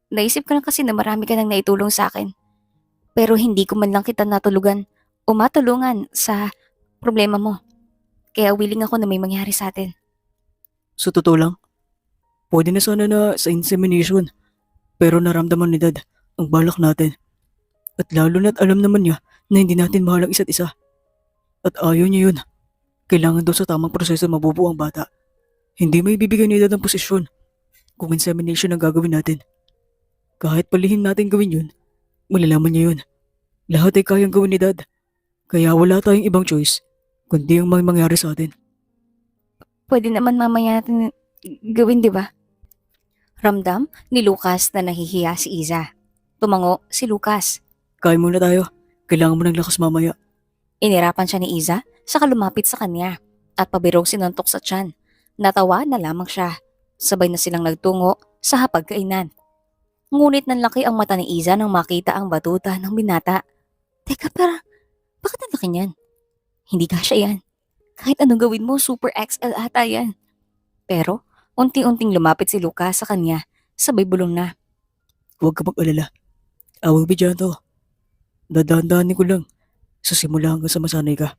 naisip ko lang kasi na marami ka nang naitulong sa akin. Pero hindi ko man lang kita natulugan o matulungan sa problema mo. Kaya willing ako na may mangyari sa atin.
Sa totoo lang, pwede na sana na sa insemination. Pero naramdaman ni Dad ang balak natin. At lalo na't alam naman niya na hindi natin mahal ang isa't isa. At ayaw niya yun. Kailangan daw sa tamang proseso mabubuo ang bata. Hindi may bibigay ni Dad ang posisyon kung insemination ang gagawin natin. Kahit palihin natin gawin yun, malalaman niya yun. Lahat ay kayang gawin ni Dad. Kaya wala tayong ibang choice kundi ang may mangyari sa atin.
Pwede naman mamaya natin gawin, di ba? Ramdam ni Lucas na nahihiya si Iza. Tumango si Lucas.
Kain muna tayo. Kailangan mo ng lakas mamaya.
Inirapan siya ni Iza saka lumapit sa kanya at pabirong sinuntok sa tiyan. Natawa na lamang siya. Sabay na silang nagtungo sa hapagkainan. Ngunit nanlaki ang mata ni Iza nang makita ang batuta ng binata. Teka, pero bakit ang laki niyan? Hindi kasya yan. Kahit anong gawin mo, super XL ata yan. Pero unti-unting lumapit si Lucas sa kanya, sabay bulong na.
Huwag ka mag-alala. I will be gentle. Dadaan-daanin ko lang. Sa simula hanggang sa masanay ka.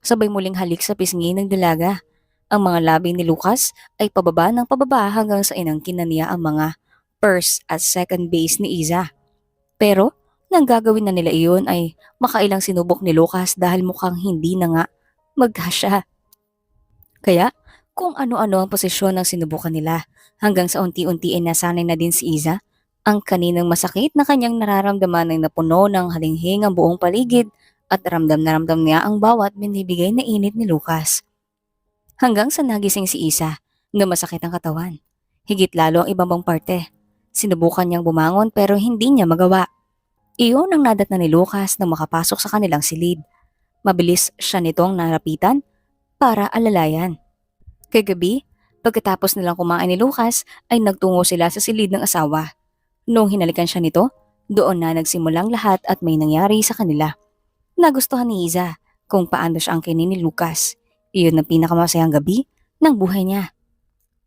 Sabay muling halik sa pisngi ng dalaga. Ang mga labi ni Lucas ay pababa ng pababa hanggang sa inangkin na niya ang mga first at second base ni Iza. Pero nang gagawin na nila iyon ay makailang sinubok ni Lucas dahil mukhang hindi na nga magkasya. Kaya kung ano-ano ang posisyon ng sinubukan nila hanggang sa unti-unti ay nasanay na din si Iza. Ang kaninang masakit na kanyang nararamdaman ay napuno ng halinghing ang buong paligid at ramdam na ramdam niya ang bawat binibigay na init ni Lucas. Hanggang sa nagising si Isa na masakit ang katawan. Higit lalo ang ibang bang parte. Sinubukan niyang bumangon pero hindi niya magawa. Iyon ang nadat na ni Lucas nang makapasok sa kanilang silid. Mabilis siya nitong narapitan para alalayan. Kagabi, pagkatapos nilang kumain ni Lucas ay nagtungo sila sa silid ng asawa. Noong hinalikan siya nito, doon na nagsimulang lahat at may nangyari sa kanila. Nagustuhan ni Iza kung paano siya angkinin ni Lucas. Iyon ang pinakamasayang gabi ng buhay niya.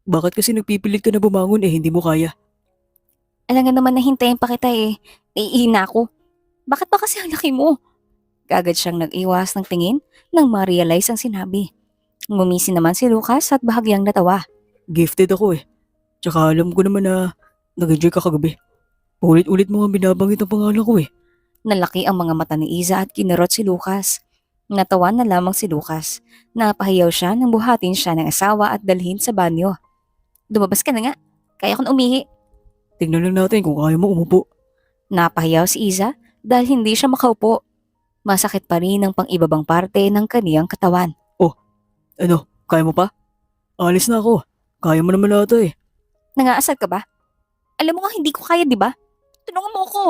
Bakit kasi nagpipilit ka na bumangon hindi mo kaya?
Alam nga naman na hintayin pa kita Iihina ako. Bakit ba kasi ang laki mo? Kaagad siyang nag-iwas ng tingin nang ma-realize ang sinabi. Ngumisi naman si Lucas at bahagyang natawa.
Gifted ako Tsaka alam ko naman na nag-enjoy ka kagabi. Ulit-ulit mo nga binabanggit ang pangalan ko
Nalaki ang mga mata ni Iza at kinurot si Lucas. Natawa na lamang si Lucas. Napahiyaw siya nang buhatin siya ng asawa at dalhin sa banyo. Lumabas ka na nga. Kaya kong umihi.
Tingnan lang natin kung kaya mo umupo.
Napahiyaw si Iza dahil hindi siya makaupo. Masakit pa rin ang pang-ibabang parte ng kaniyang katawan.
Ano, kaya mo pa? Alis na ako. Kaya mo naman ata eh.
Nangaasar ka ba? Alam mo nga hindi ko kaya, di ba? Tulungan mo ako.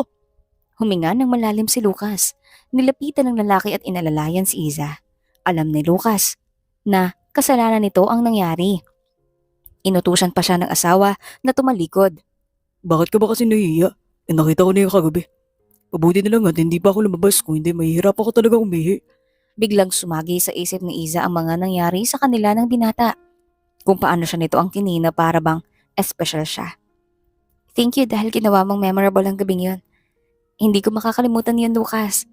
Huminga ng malalim si Lucas. Nilapitan ng lalaki at inalalayan si Iza. Alam ni Lucas na kasalanan nito ang nangyari. Inutusan pa siya ng asawa na tumalikod.
Bakit ka ba kasi nahihiya? Nakita ko na yung kagabi. Mabuti na lang at hindi pa ako lumabas kung hindi mahihirap ako talaga umihi.
Biglang sumagi sa isip ni Iza ang mga nangyari sa kanila ng binata. Kung paano siya nito ang kinina para bang espesyal siya. Thank you dahil ginawa mong memorable ang gabing yun. Hindi ko makakalimutan yun, Lucas.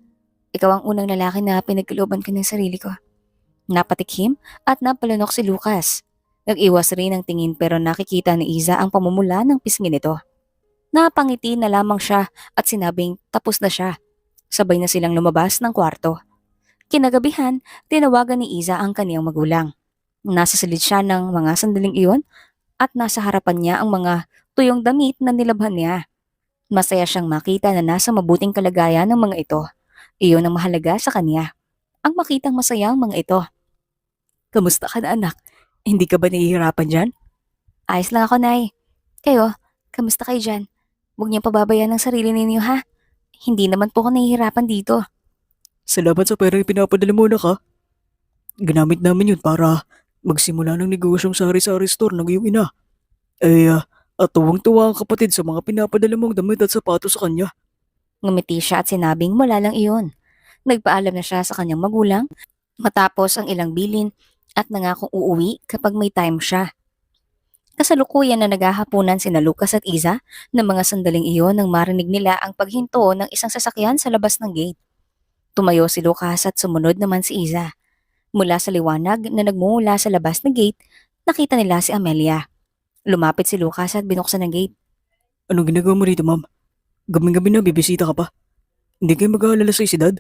Ikaw ang unang lalaki na pinagkalooban ko ng sarili ko. Napatikhim at napalunok si Lucas. Nag-iwas rin ng tingin pero nakikita ni Iza ang pamumula ng pisngi nito. Napangiti na lamang siya at sinabing tapos na siya. Sabay na silang lumabas ng kwarto. Kinagabihan, tinawagan ni Iza ang kaniyang magulang. Nasa silid siya ng mga sandaling iyon at nasa harapan niya ang mga tuyong damit na nilabhan niya. Masaya siyang makita na nasa mabuting kalagayan ng mga ito. Iyon ang mahalaga sa kanya. Ang makitang masaya ang mga ito. Kamusta ka na anak? Hindi ka ba nahihirapan dyan? Ayos lang ako, Nay. Kayo, kamusta kayo dyan? Huwag niyong pababayaan ng sarili ninyo, ha? Hindi naman po ako nahihirapan dito.
Salamat sa pera yung pinapadala mo na ka. Ginamit namin yun para magsimula ng negosyong sari-sari store ng iyong ina. At tuwang-tuwa ang kapatid sa mga pinapadala mong damit at sapatos sa kanya.
Ngumiti siya at sinabing wala lang iyon. Nagpaalam na siya sa kanyang magulang matapos ang ilang bilin at nangakong uuwi kapag may time siya. Kasalukuyan na naghahaponan sina Lucas at Iza ng mga sandaling iyon nang marinig nila ang paghinto ng isang sasakyan sa labas ng gate. Tumayo si Lucas at sumunod naman si Iza. Mula sa liwanag na nagmumula sa labas ng gate, nakita nila si Amelia. Lumapit si Lucas at binuksan ang gate.
Anong ginagawa mo rito, ma'am? Gabing-gabi na bibisita ka pa. Hindi kayo mag-aalala sa isidad?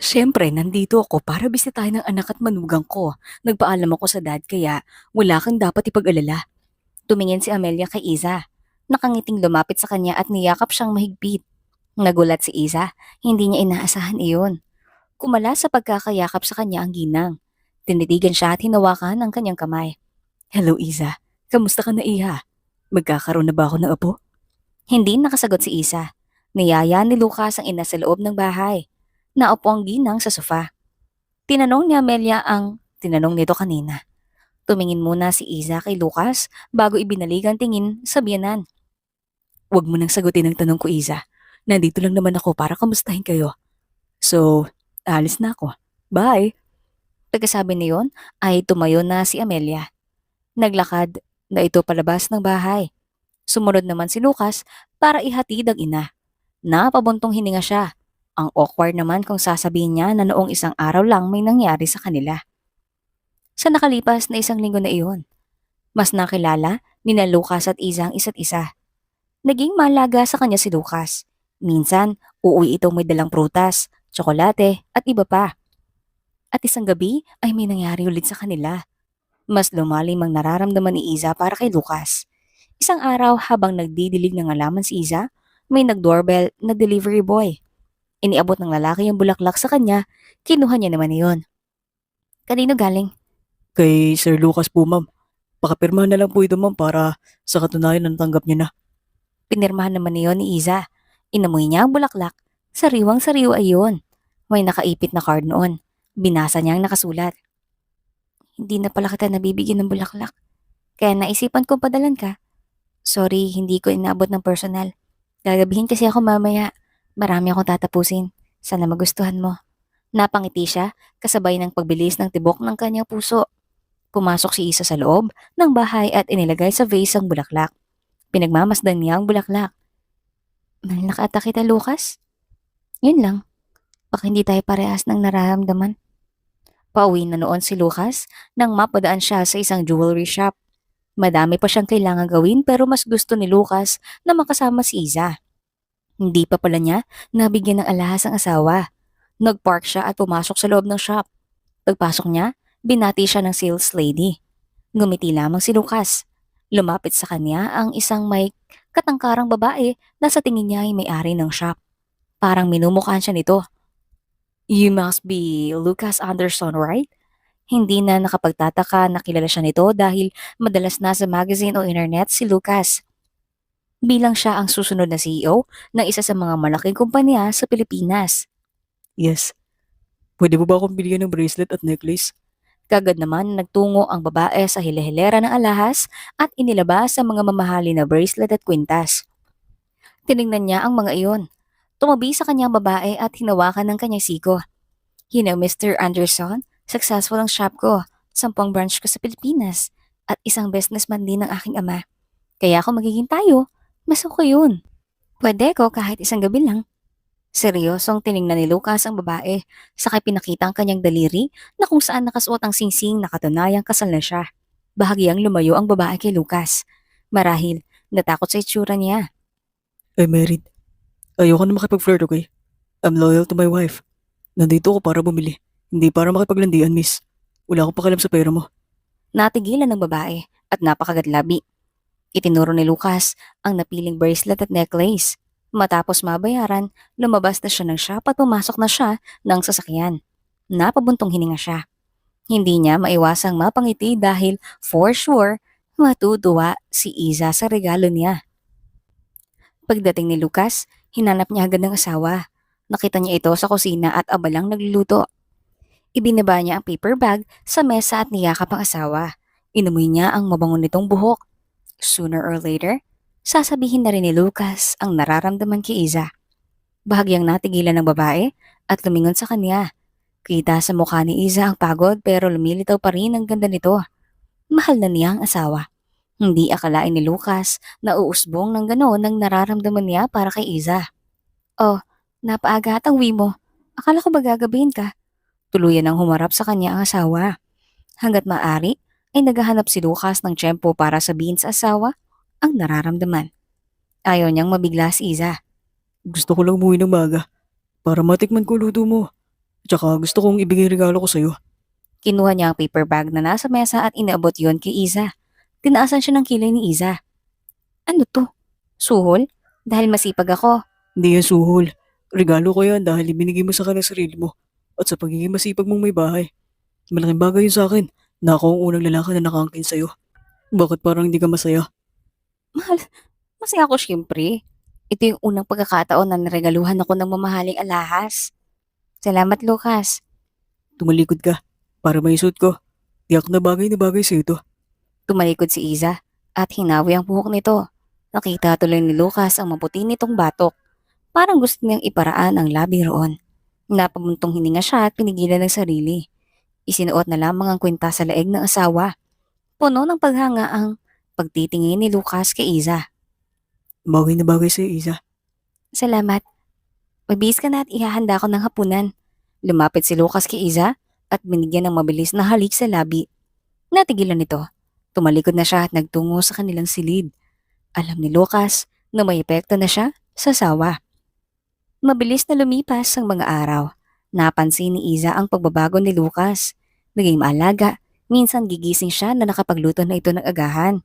Siyempre, nandito ako para bisitahin ng anak at manugang ko. Nagpaalam ako sa dad kaya wala kang dapat ipag-alala. Tumingin si Amelia kay Iza. Nakangiting lumapit sa kanya at niyakap siyang mahigpit. Nagulat si Iza, hindi niya inaasahan iyon. Kumala sa pagkakayakap sa kanya ang ginang. Tinitigan siya at hinawakan ang kanyang kamay. Hello Iza, kamusta ka na Iha? Magkakaroon na ba ako ng apo? Hindi nakasagot si Iza. Niyaya ni Lucas ang ina sa loob ng bahay. Naupo ang ginang sa sofa. Tinanong ni Amelia ang tinanong nito kanina. Tumingin muna si Iza kay Lucas bago ibinalik ang tingin sa biyanan. Huwag mo nang sagutin ang tanong ko, Iza. Nandito lang naman ako para kamustahin kayo. So, alis na ako. Bye! Pagkasabi niyon ay tumayo na si Amelia. Naglakad na ito palabas ng bahay. Sumunod naman si Lucas para ihatid ang ina. Napabuntong hininga siya. Ang awkward naman kung sasabihin niya na noong isang araw lang may nangyari sa kanila. Sa nakalipas na isang linggo na iyon, mas nakilala ni na Lucas at Iza ang isa't isa. Naging malaga sa kanya si Lucas. Minsan, uuwi itong may dalang prutas, tsokolate at iba pa. At isang gabi ay may nangyari ulit sa kanila. Mas lumalim ang nararamdaman ni Iza para kay Lucas. Isang araw habang nagdidilig ng alaman si Iza, may nag-doorbell na delivery boy. Iniabot ng lalaki ang bulaklak sa kanya, kinuha niya naman iyon. Kanino galing?
Kay Sir Lucas po, ma'am. Pakapirmahan na lang po ito, ma'am, para sa katunayan na natanggap niya na.
Pinirmahan naman niyon ni Iza. Inamoy niya ang bulaklak. Sariwang-sariwa ayon. May nakaipit na card noon. Binasa niya ang nakasulat. Hindi na pala kita nabibigyan ng bulaklak. Kaya naisipan kong padalan ka. Sorry, hindi ko inabot ng personal. Gagabihin kasi ako mamaya. Marami akong tatapusin. Sana magustuhan mo. Napangiti siya, kasabay ng pagbilis ng tibok ng kanyang puso. Pumasok si Isa sa loob ng bahay at inilagay sa vase ang bulaklak. Pinagmamasdan niya ang bulaklak. Malnak ata kita, Lucas? Yun lang. Baka hindi tayo parehas ng nararamdaman. Pauwi na noon si Lucas nang mapadaan siya sa isang jewelry shop. Madami pa siyang kailangan gawin pero mas gusto ni Lucas na makasama si Iza. Hindi pa pala niya nabigyan ng alahas ang asawa. Nagpark siya at pumasok sa loob ng shop. Pagpasok niya, binati siya ng sales lady. Ngumiti lamang si Lucas. Lumapit sa kanya ang isang may katangkarang babae na sa tingin niya ay may-ari ng shop. Parang minumukhaan siya nito. You must be Lucas Anderson, right? Hindi na nakapagtataka na kilala siya nito dahil madalas na sa magazine o internet si Lucas. Bilang siya ang susunod na CEO ng isa sa mga malaking kumpanya sa Pilipinas.
Yes. Pwede mo ba akong bigyan ng bracelet at necklace?
Kagad naman nagtungo ang babae sa hilera ng alahas at inilabas ang mga mamahali na bracelet at kwintas. Tiningnan niya ang mga iyon. Tumabi sa kanyang babae at hinawakan ng kanyang siko. You know, Mr. Anderson, successful ang shop ko, 10 branch ko sa Pilipinas, at isang businessman din ng aking ama. Kaya ako magiging tayo, mas ako yun. Pwede ko kahit isang gabi lang. Seryosong tiningnan ni Lucas ang babae, saka pinakita ang kanyang daliri na kung saan nakasuot ang singsing na katunayang kasal na siya. Bahagyang lumayo ang babae kay Lucas. Marahil, natakot sa itsura niya.
I'm married. Ayoko na makipag-flirt, okay? I'm loyal to my wife. Nandito ako para bumili. Hindi para makipaglandian, miss. Wala akong pakialam sa pera mo.
Natigilan ng babae at napakagadlabi. Itinuro ni Lucas ang napiling bracelet at necklace. Matapos mabayaran, lumabas na siya ng shop at pumasok na siya ng sasakyan. Napabuntong hininga siya. Hindi niya maiwasang mapangiti dahil for sure, matutuwa si Iza sa regalo niya. Pagdating ni Lucas, hinanap niya agad ng asawa. Nakita niya ito sa kusina at abalang nagluluto. Ibinaba niya ang paper bag sa mesa at niyakap ang asawa. Inumoy niya ang mabango nitong buhok. Sooner or later, sasabihin na rin ni Lucas ang nararamdaman kay Iza. Bahagyang natigilan ng babae at lumingon sa kanya. Kita sa mukha ni Iza ang pagod pero lumilitaw pa rin ang ganda nito. Mahal na niya ang asawa. Hindi akalain ni Lucas na uusbong ng gano'n ang nararamdaman niya para kay Iza. Oh, napaaga at ang uwi mo. Akala ko ba gagabihin ka? Tuluyan ang humarap sa kanya ang asawa. Hanggat maaari, ay naghahanap si Lucas ng tiyempo para sabihin sa asawa ang nararamdaman. Ayaw niyang mabigla si Iza.
Gusto ko lang umuwi ng maga para matikman ko luto mo. Tsaka gusto kong ibigay regalo ko sa'yo.
Kinuha niya ang paper bag na nasa mesa at inaabot yon kay Iza. Tinaasan siya ng kilay ni Iza. Ano to? Suhol? Dahil masipag ako.
Hindi yan suhol. Regalo ko yan dahil ibinigay mo sa akin ang sarili mo. At sa pagiging masipag mong may bahay. Malaking bagay yun sa akin na ako ang unang lalaki na nakangkin sa'yo. Bakit parang hindi ka masaya?
Mahal, masaya ako syempre. Ito yung unang pagkakataon na naregaluhan ako ng mamahaling alahas. Salamat, Lucas.
Tumalikod ka para maisuot ko. Tiyak na bagay sa ito.
Tumalikod si Iza at hinawi ang buhok nito. Nakita tuloy ni Lucas ang maputi nitong batok. Parang gusto niyang iparaan ang labi roon. Napabuntong hininga siya at pinigilan ng sarili. Isinuot na lamang ang kwinta sa leeg ng asawa. Puno ng paghanga ang pagtitingin ni Lucas kay Iza.
Bagay na bagay sa'yo, Isa.
Salamat. Magbihis ka na at ihahanda ko ng hapunan. Lumapit si Lucas kay Iza at binigyan ng mabilis na halik sa labi. Natigilan nito. Tumalikod na siya at nagtungo sa kanilang silid. Alam ni Lucas na may epekto na siya sa asawa. Mabilis na lumipas ang mga araw. Napansin ni Iza ang pagbabago ni Lucas. Naging maalaga, minsan gigising siya na nakapagluto na ito ng agahan.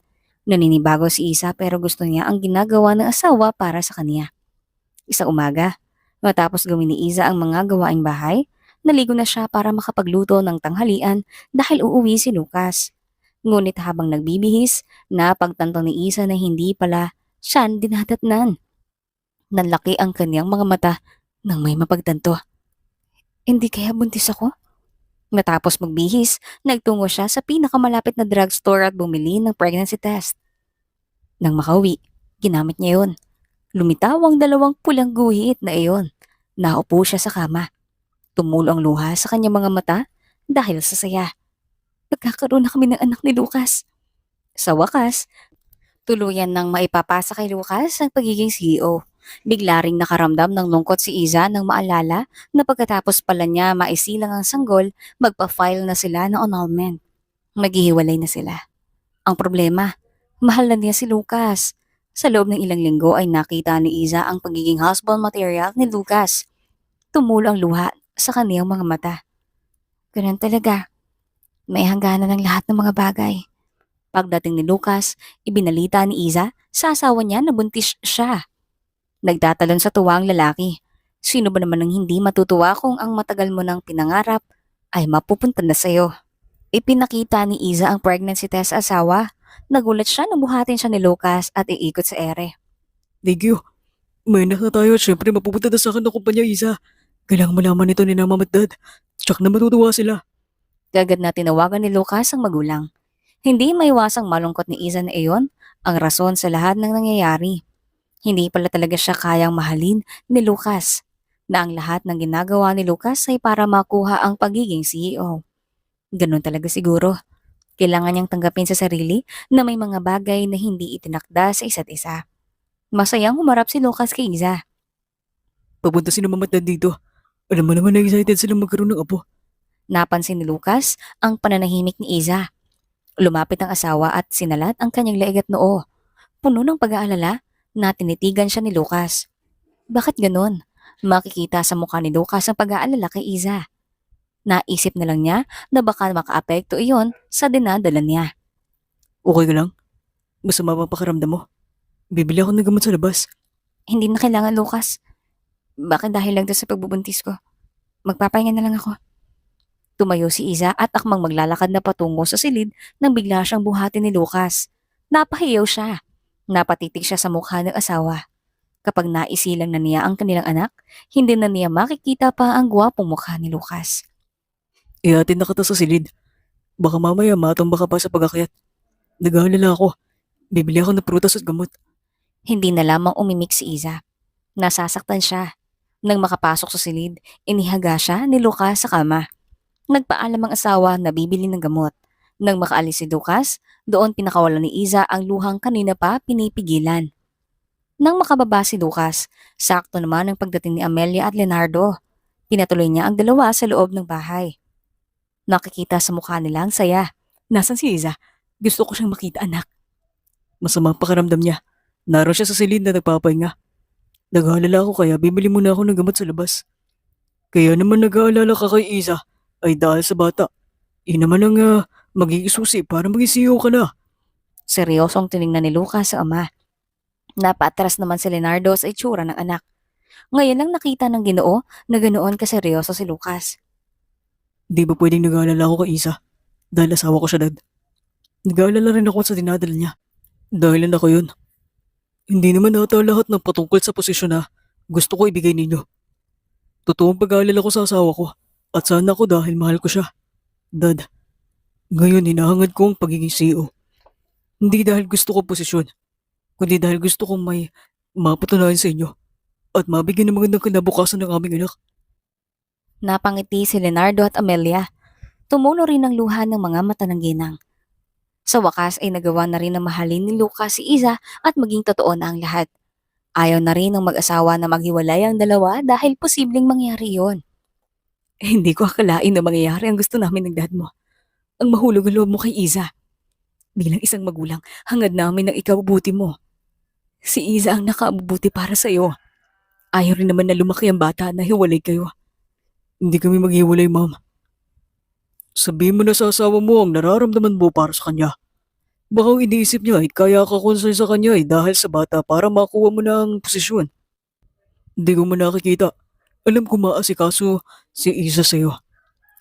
Naninibago si Iza pero gusto niya ang ginagawa ng asawa para sa kanya. Isang umaga, matapos gawin ni Iza ang mga gawaing bahay, naligo na siya para makapagluto ng tanghalian dahil uuwi si Lucas. Ngunit habang nagbibihis, napagtanto ni Iza na hindi pala siya dinadatnan. Nanlaki ang kanyang mga mata nang may mapagtanto. Hindi kaya buntis ako? Matapos magbihis, nagtungo siya sa pinakamalapit na drugstore at bumili ng pregnancy test. Nang makauwi, ginamit niya yon. Lumitaw ang 2 pulang guhit na iyon. Naupo siya sa kama. Tumulo ang luha sa kanyang mga mata dahil sa saya. Nagkakaroon na kami ng anak ni Lucas. Sa wakas, tuluyan nang maipapasa kay Lucas ang pagiging CEO. Bigla ring nakaramdam ng lungkot si Iza nang maalala na pagkatapos pala niya maisilang ang sanggol, magpa-file na sila ng annulment. Maghihiwalay na sila. Ang problema, mahal na niya si Lucas. Sa loob ng ilang linggo ay nakita ni Iza ang pagiging husband material ni Lucas. Tumulo ang luha sa kaniyang mga mata. Ganun talaga. May hangganan ng lahat ng mga bagay. Pagdating ni Lucas, ibinalita ni Iza sa asawa niya na buntis siya. Nagtatalon sa tuwa ang lalaki. Sino ba naman ang hindi matutuwa kung ang matagal mo ng pinangarap ay mapupunta na sa'yo? Ipinakita ni Iza ang pregnancy test sa asawa. Nagulat siya nang buhatin siya ni Lucas at iikot sa ere.
Thank you. May anak na tayo at syempre mapupunta na sa akin ng kumpanya, Isa. Kailangan malaman nito ni na mama at dad. Tsak na matutuwa sila.
Gagad na tinawagan ni Lucas ang magulang. Hindi maiwasang malungkot ni Iza na iyon ang rason sa lahat ng nangyayari. Hindi pala talaga siya kayang mahalin ni Lucas na ang lahat ng ginagawa ni Lucas ay para makuha ang pagiging CEO. Ganun talaga siguro. Kailangan niyang tanggapin sa sarili na may mga bagay na hindi itinakda sa isa't isa. Masayang humarap si Lucas kay Iza.
Papunta si na mama at dad dito. Alam mo naman na excited silang magkaroon ng apo.
Napansin ni Lucas ang pananahimik ni Iza. Lumapit ang asawa at sinalat ang kanyang leeg at noo. Puno ng pag-aalala na tinitigan siya ni Lucas. Bakit ganun? Makikita sa mukha ni Lucas ang pag-aalala kay Iza. Naisip na lang niya na baka makaapekto iyon sa dinadala niya.
Okay ka lang? Masama pa ang pakiramdam mo? Bibili ako ng gamot sa labas.
Hindi na kailangan, Lucas. Bakit dahil lang doon sa pagbubuntis ko? Magpapahinga na lang ako. Tumayo si Iza at akmang maglalakad na patungo sa silid nang bigla siyang buhatin ni Lucas. Napahiyaw siya. Napatitig siya sa mukha ng asawa. Kapag naisilang na niya ang kanilang anak, hindi na niya makikita pa ang gwapong mukha ni Lucas.
Ihatid na kita sa silid. Baka mamaya matumba ka pa sa pag-akyat. Nag-aalala ako. Bibili ako ng prutas at gamot.
Hindi na lamang umimik si Iza. Nasasaktan siya. Nang makapasok sa silid, inihaga siya ni Lucas sa kama. Nagpaalam ang asawa na bibili ng gamot. Nang makaalis si Lucas, doon pinakawalan ni Iza ang luhang kanina pa pinipigilan. Nang makababa si Lucas, sakto naman ang pagdating ni Amelia at Leonardo. Pinatuloy niya ang dalawa sa loob ng bahay. Nakikita sa mukha nila ang saya.
Nasaan si Iza? Gusto ko siyang makita, anak. Masama ang pakiramdam niya. Naroon siya sa silid na nagpapahinga. Nag-aalala ako kaya bibili muna ako ng gamot sa labas. Kaya naman nag-aalala ka kay Iza ay dahil sa bata. Yun naman ang magiging susi para maging CEO ka na.
Seryosong tiningnan ni Lucas sa ama. Napaatras naman si Leonardo sa itsura ng anak. Ngayon lang nakita ng Ginoo na ganoon kaseryoso si Lucas.
Di ba pwedeng nag-aalala ako kay Iza? Dahil asawa ko siya, dad. Nag-aalala rin ako sa dinadala niya. Dahil ako yun. Hindi naman ata lahat ng patungkol sa posisyon na gusto ko ibigay ninyo. Totoong pag-aalala ko sa asawa ko at sana ko dahil mahal ko siya. Dad, ngayon hinahangad ko ang pagiging CEO. Hindi dahil gusto ko posisyon, kundi dahil gusto kong may mapatunayan sa inyo at mabigyan ng magandang kinabukasan ng aming anak.
Napangiti si Leonardo at Amelia. Tumulo rin ang luha ng mga mata ng ginang. Sa wakas ay nagawa na rin na mahalin ni Lucas si Iza at maging totoo na ang lahat. Ayaw na rin ng mag-asawa na maghiwalay ang dalawa dahil posibleng mangyari yon. Hindi ko akalain na mangyayari ang gusto namin ng dad mo. Ang mahulog ang loob mo kay Iza. Bilang isang magulang, hangad namin ang ikabubuti mo. Si Iza ang nakaabubuti para sa'yo. Ayaw rin naman na lumaki ang bata na hiwalay kayo.
Hindi kami maghiwalay, ma'am. Sabihin mo na sa asawa mo ang nararamdaman mo para sa kanya. Baka ang iniisip niya ay kaya ka concern sa kanya ay dahil sa bata para makuha mo na ang posisyon. Hindi ko mo nakikita. Alam ko maasikaso si Isa sa'yo.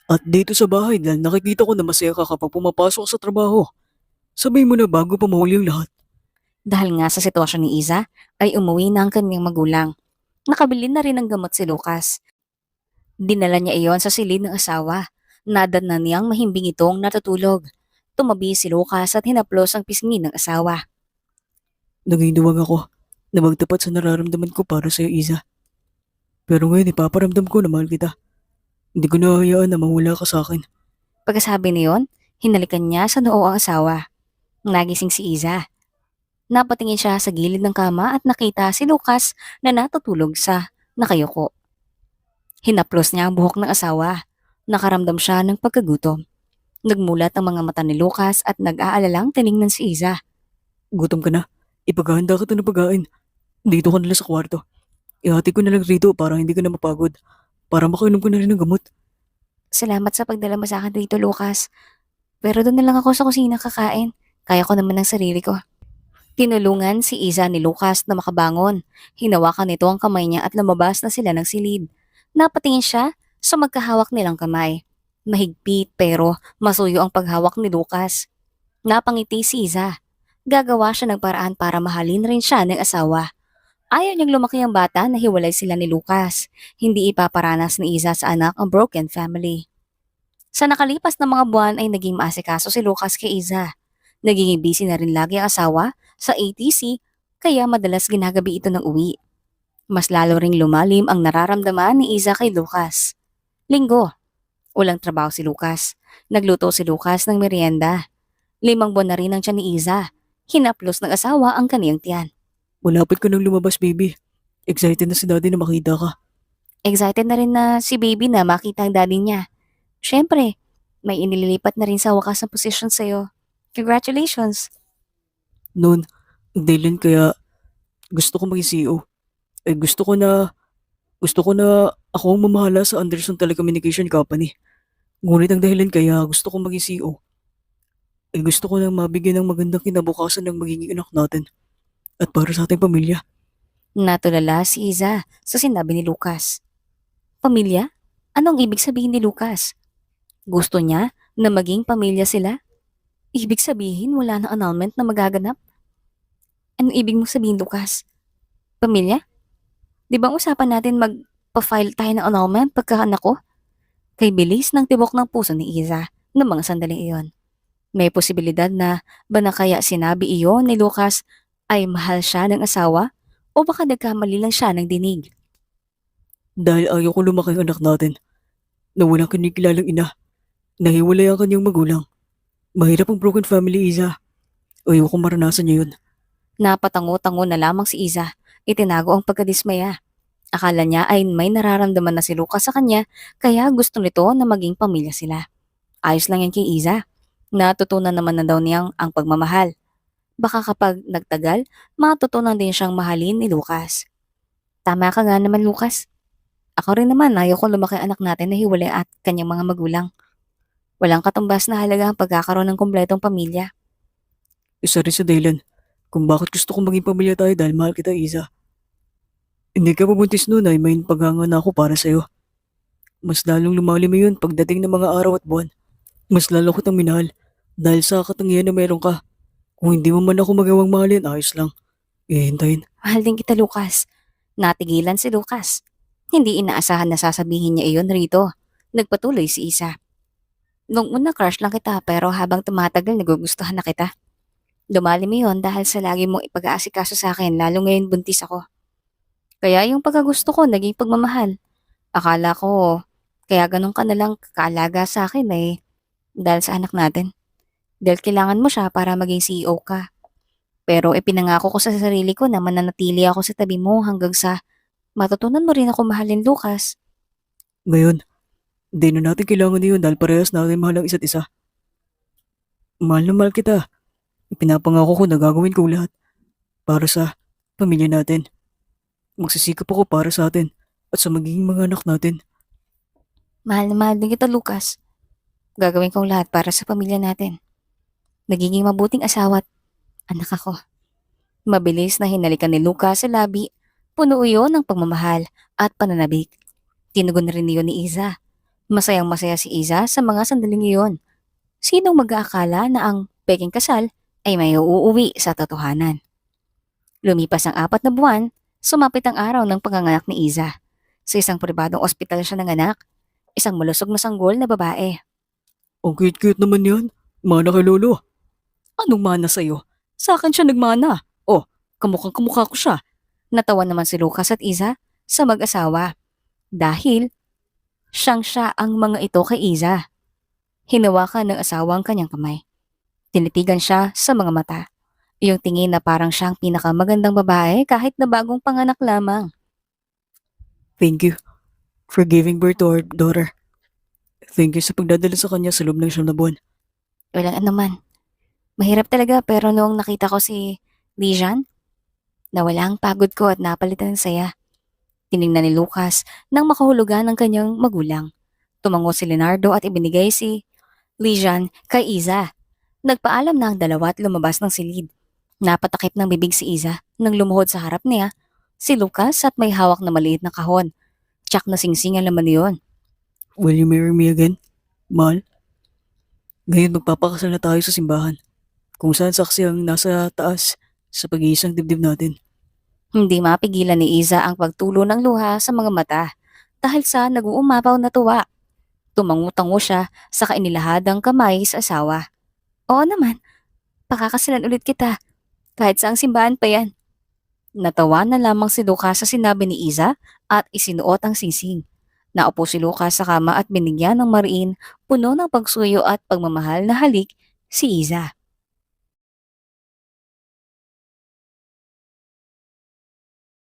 At dito sa bahay dahil nakikita ko na masaya ka kapag pumapasok sa trabaho. Sabihin mo na bago pa mahuli ang lahat.
Dahil nga sa sitwasyon ni Iza, ay umuwi na ang kanyang magulang. Nakabili na rin ng gamot si Lucas. Dinala niya iyon sa silid ng asawa. Nadan na niyang mahimbing itong natutulog. Tumabi si Lucas at hinaplos ang pisngi ng asawa.
Naging duwag ako na magtapat sa nararamdaman ko para sa'yo, Isa. Pero ngayon ipaparamdam ko na mahal kita. Hindi ko nahahayaan na mawala ka sa akin.
Pagkasabi niyon, hinalikan niya sa noo ang asawa. Nagising si Iza. Napatingin siya sa gilid ng kama at nakita si Lucas na natutulog sa nakayuko. Hinaplos niya ang buhok ng asawa. Nakaramdam siya ng pagkagutom. Nagmulat ang mga mata ni Lucas at nag-aalalang tiningnan si Iza.
Gutom ka na. Ipaghahanda kita ng pagkain. Dito ka nila sa kwarto. Ihati ko na lang rito para hindi ka na mapagod. Para makainom ka na rin ng gamot.
Salamat sa pagdala mo sa akin dito, Lucas. Pero doon na lang ako sa kusina kakain. Kaya ko naman ng sarili ko. Tinulungan si Iza ni Lucas na makabangon. Hinawakan nito ang kamay niya at lumabas na sila ng silid. Napatingin siya sa magkahawak nilang kamay. Mahigpit pero masuyo ang paghawak ni Lucas. Napangiti si Iza. Gagawa siya ng paraan para mahalin rin siya ng asawa. Ayaw niyang lumaki ang bata na hiwalay sila ni Lucas. Hindi ipaparanas ni Iza sa anak ang broken family. Sa nakalipas na mga buwan ay naging maasikaso si Lucas kay Iza. Naging busy na rin lagi ang asawa sa ATC kaya madalas ginagabi ito ng uwi. Mas lalo ring lumalim ang nararamdaman ni Iza kay Lucas. Linggo, walang trabaho si Lucas. Nagluto si Lucas ng merienda. 5 buwan na rin ang tiyan ni Iza. Hinaplos ng asawa ang kaniyang tiyan.
Malapit ka nang lumabas, baby. Excited na si daddy na makita ka.
Excited na rin na si baby na makita ang daddy niya. Siyempre, may inililipat na rin sa wakas na posisyon sa'yo. Congratulations!
Noon, ang dahilan kaya gusto ko maging CEO. Eh gusto ko na ako ang mamahala sa Anderson Telecommunication Company. Ngunit ang dahilan kaya gusto ko maging CEO ay gusto ko nang mabigyan ng magandang kinabukasan ng magiging anak natin at para sa ating pamilya.
Natulala si Iza sa sinabi ni Lucas. Pamilya? Anong ibig sabihin ni Lucas? Gusto niya na maging pamilya sila? Ibig sabihin wala na annulment na magaganap? Anong ibig mong sabihin, Lucas? Pamilya? Di ba usapan natin magpa-file tayo ng annulment pagkaanak ko? Kay bilis ng tibok ng puso ni Iza ng mga sandaling iyon. May posibilidad na ba na kaya sinabi iyon ni Lucas ay mahal siya ng asawa o baka nagkamali lang siya ng dinig?
Dahil ayaw ko lumaki ang anak natin na walang kinikilalang ina, nahiwalay ang kanyang magulang. Mahirap ang broken family, Isa. Ayaw ko maranasan niya yun.
Napatango-tango na lamang si Iza. Itinago ang pagkadismaya. Akala niya ay may nararamdaman na si Lucas sa kanya kaya gusto nito na maging pamilya sila. Ayos lang yan kay Iza. Natutunan naman na daw niyang ang pagmamahal. Baka kapag nagtagal, matutunan din siyang mahalin ni Lucas. Tama ka nga naman, Lucas. Ako rin naman, ayaw ko lumaki ang anak natin na hiwalay at kanyang mga magulang. Walang katumbas na halaga ang pagkakaroon ng kumpletong pamilya.
Isa rin sa dahilan kung bakit gusto kong maging pamilya tayo dahil mahal kita, Isa. Hindi ka pabuntis noon ay may paghanga na ako para sa'yo. Mas lalong lumalim yun pagdating ng mga araw at buwan. Mas lalo kitang minahal dahil sa katangian na meron ka. Kung hindi mo man ako magawang mahalin, ayos lang. Ihintayin.
Mahal din kita, Lucas. Natigilan si Lucas. Hindi inaasahan na sasabihin niya iyon rito. Nagpatuloy si Isa. Nung una crush lang kita pero habang tumatagal nagugustuhan na kita. Lumalim iyon dahil sa lagi mong ipag-aasikaso sa akin lalo ngayon buntis ako. Kaya yung pagkagusto ko naging pagmamahal. Akala ko kaya ganun ka na lang kaalaga sa akin dahil sa anak natin. Dahil kailangan mo siya para maging CEO ka. Pero ipinangako ko sa sarili ko na mananatili ako sa tabi mo hanggang sa matutunan mo rin ako mahalin, Lucas.
Ngayon, hindi na natin kailangan yun dahil parehas natin mahal ang isa't isa. Mahal na mahal kita. Ipinapangako ko na gagawin ko lahat para sa pamilya natin. Magsisikap ako para sa atin at sa magiging mga anak natin.
Mahal na mahal din kita, Lucas. Gagawin kong lahat para sa pamilya natin. Nagiging mabuting asawa at anak ako. Mabilis na hinalikan ni Lucas sa labi. Puno iyon ng pagmamahal at pananabik. Tinugon rin iyon ni Iza. Masayang masaya si Iza sa mga sandaling iyon. Sinong mag-aakala na ang peking kasal ay may uuwi sa totohanan? Lumipas ang 4 na buwan, sumapit ang araw ng panganganak ni Iza. Sa isang pribadong ospital siya nanganak, isang malusog na sanggol na babae.
Ang cute-cute naman yan. Mana kay Lolo.
Anong mana sa'yo? Sa akin siya nagmana. Oh, kamukhang kamukha ko siya. Natawa naman si Lucas at Iza sa mag-asawa. Dahil siya ang mga ito kay Iza. Hinawakan ng asawa ang kanyang kamay. Tinitigan siya sa mga mata. Iyong tingin na parang siyang pinakamagandang babae kahit na bagong panganak lamang.
Thank you for giving birth to our daughter. Thank you sa pagdadala sa kanya sa loob ng 9 na buwan.
Walang anuman. Mahirap talaga pero noong nakita ko si Lijan, nawala ang pagod ko at napalitan ng saya. Tiningnan ni Lucas nang makahulugan ng kanyang magulang. Tumango si Leonardo at ibinigay si Lijan kay Iza. Nagpaalam na ang dalawa at lumabas ng silid. Napatakip ng bibig si Iza nang lumuhod sa harap niya si Lucas at may hawak na maliit na kahon. Tsak na singsing ang laman niyon.
Will you marry me again? Mahal? Ngayon magpapakasal na tayo sa simbahan. Kung saan saksi ang nasa taas sa pag-iisang dibdib natin.
Hindi mapigilan ni Iza ang pagtulo ng luha sa mga mata dahil sa nag-uumapaw na tuwa. Tumango-tango siya sa kainilahadang kamay sa asawa. Oo naman, pakakasalan ulit kita. Kahit saang simbahan pa yan. Natawa na lamang si Lucas sa sinabi ni Iza at isinuot ang singsing. Naupo si Lucas sa kama at binigyan ng mariin, puno ng pagsuyo at pagmamahal na halik si Iza.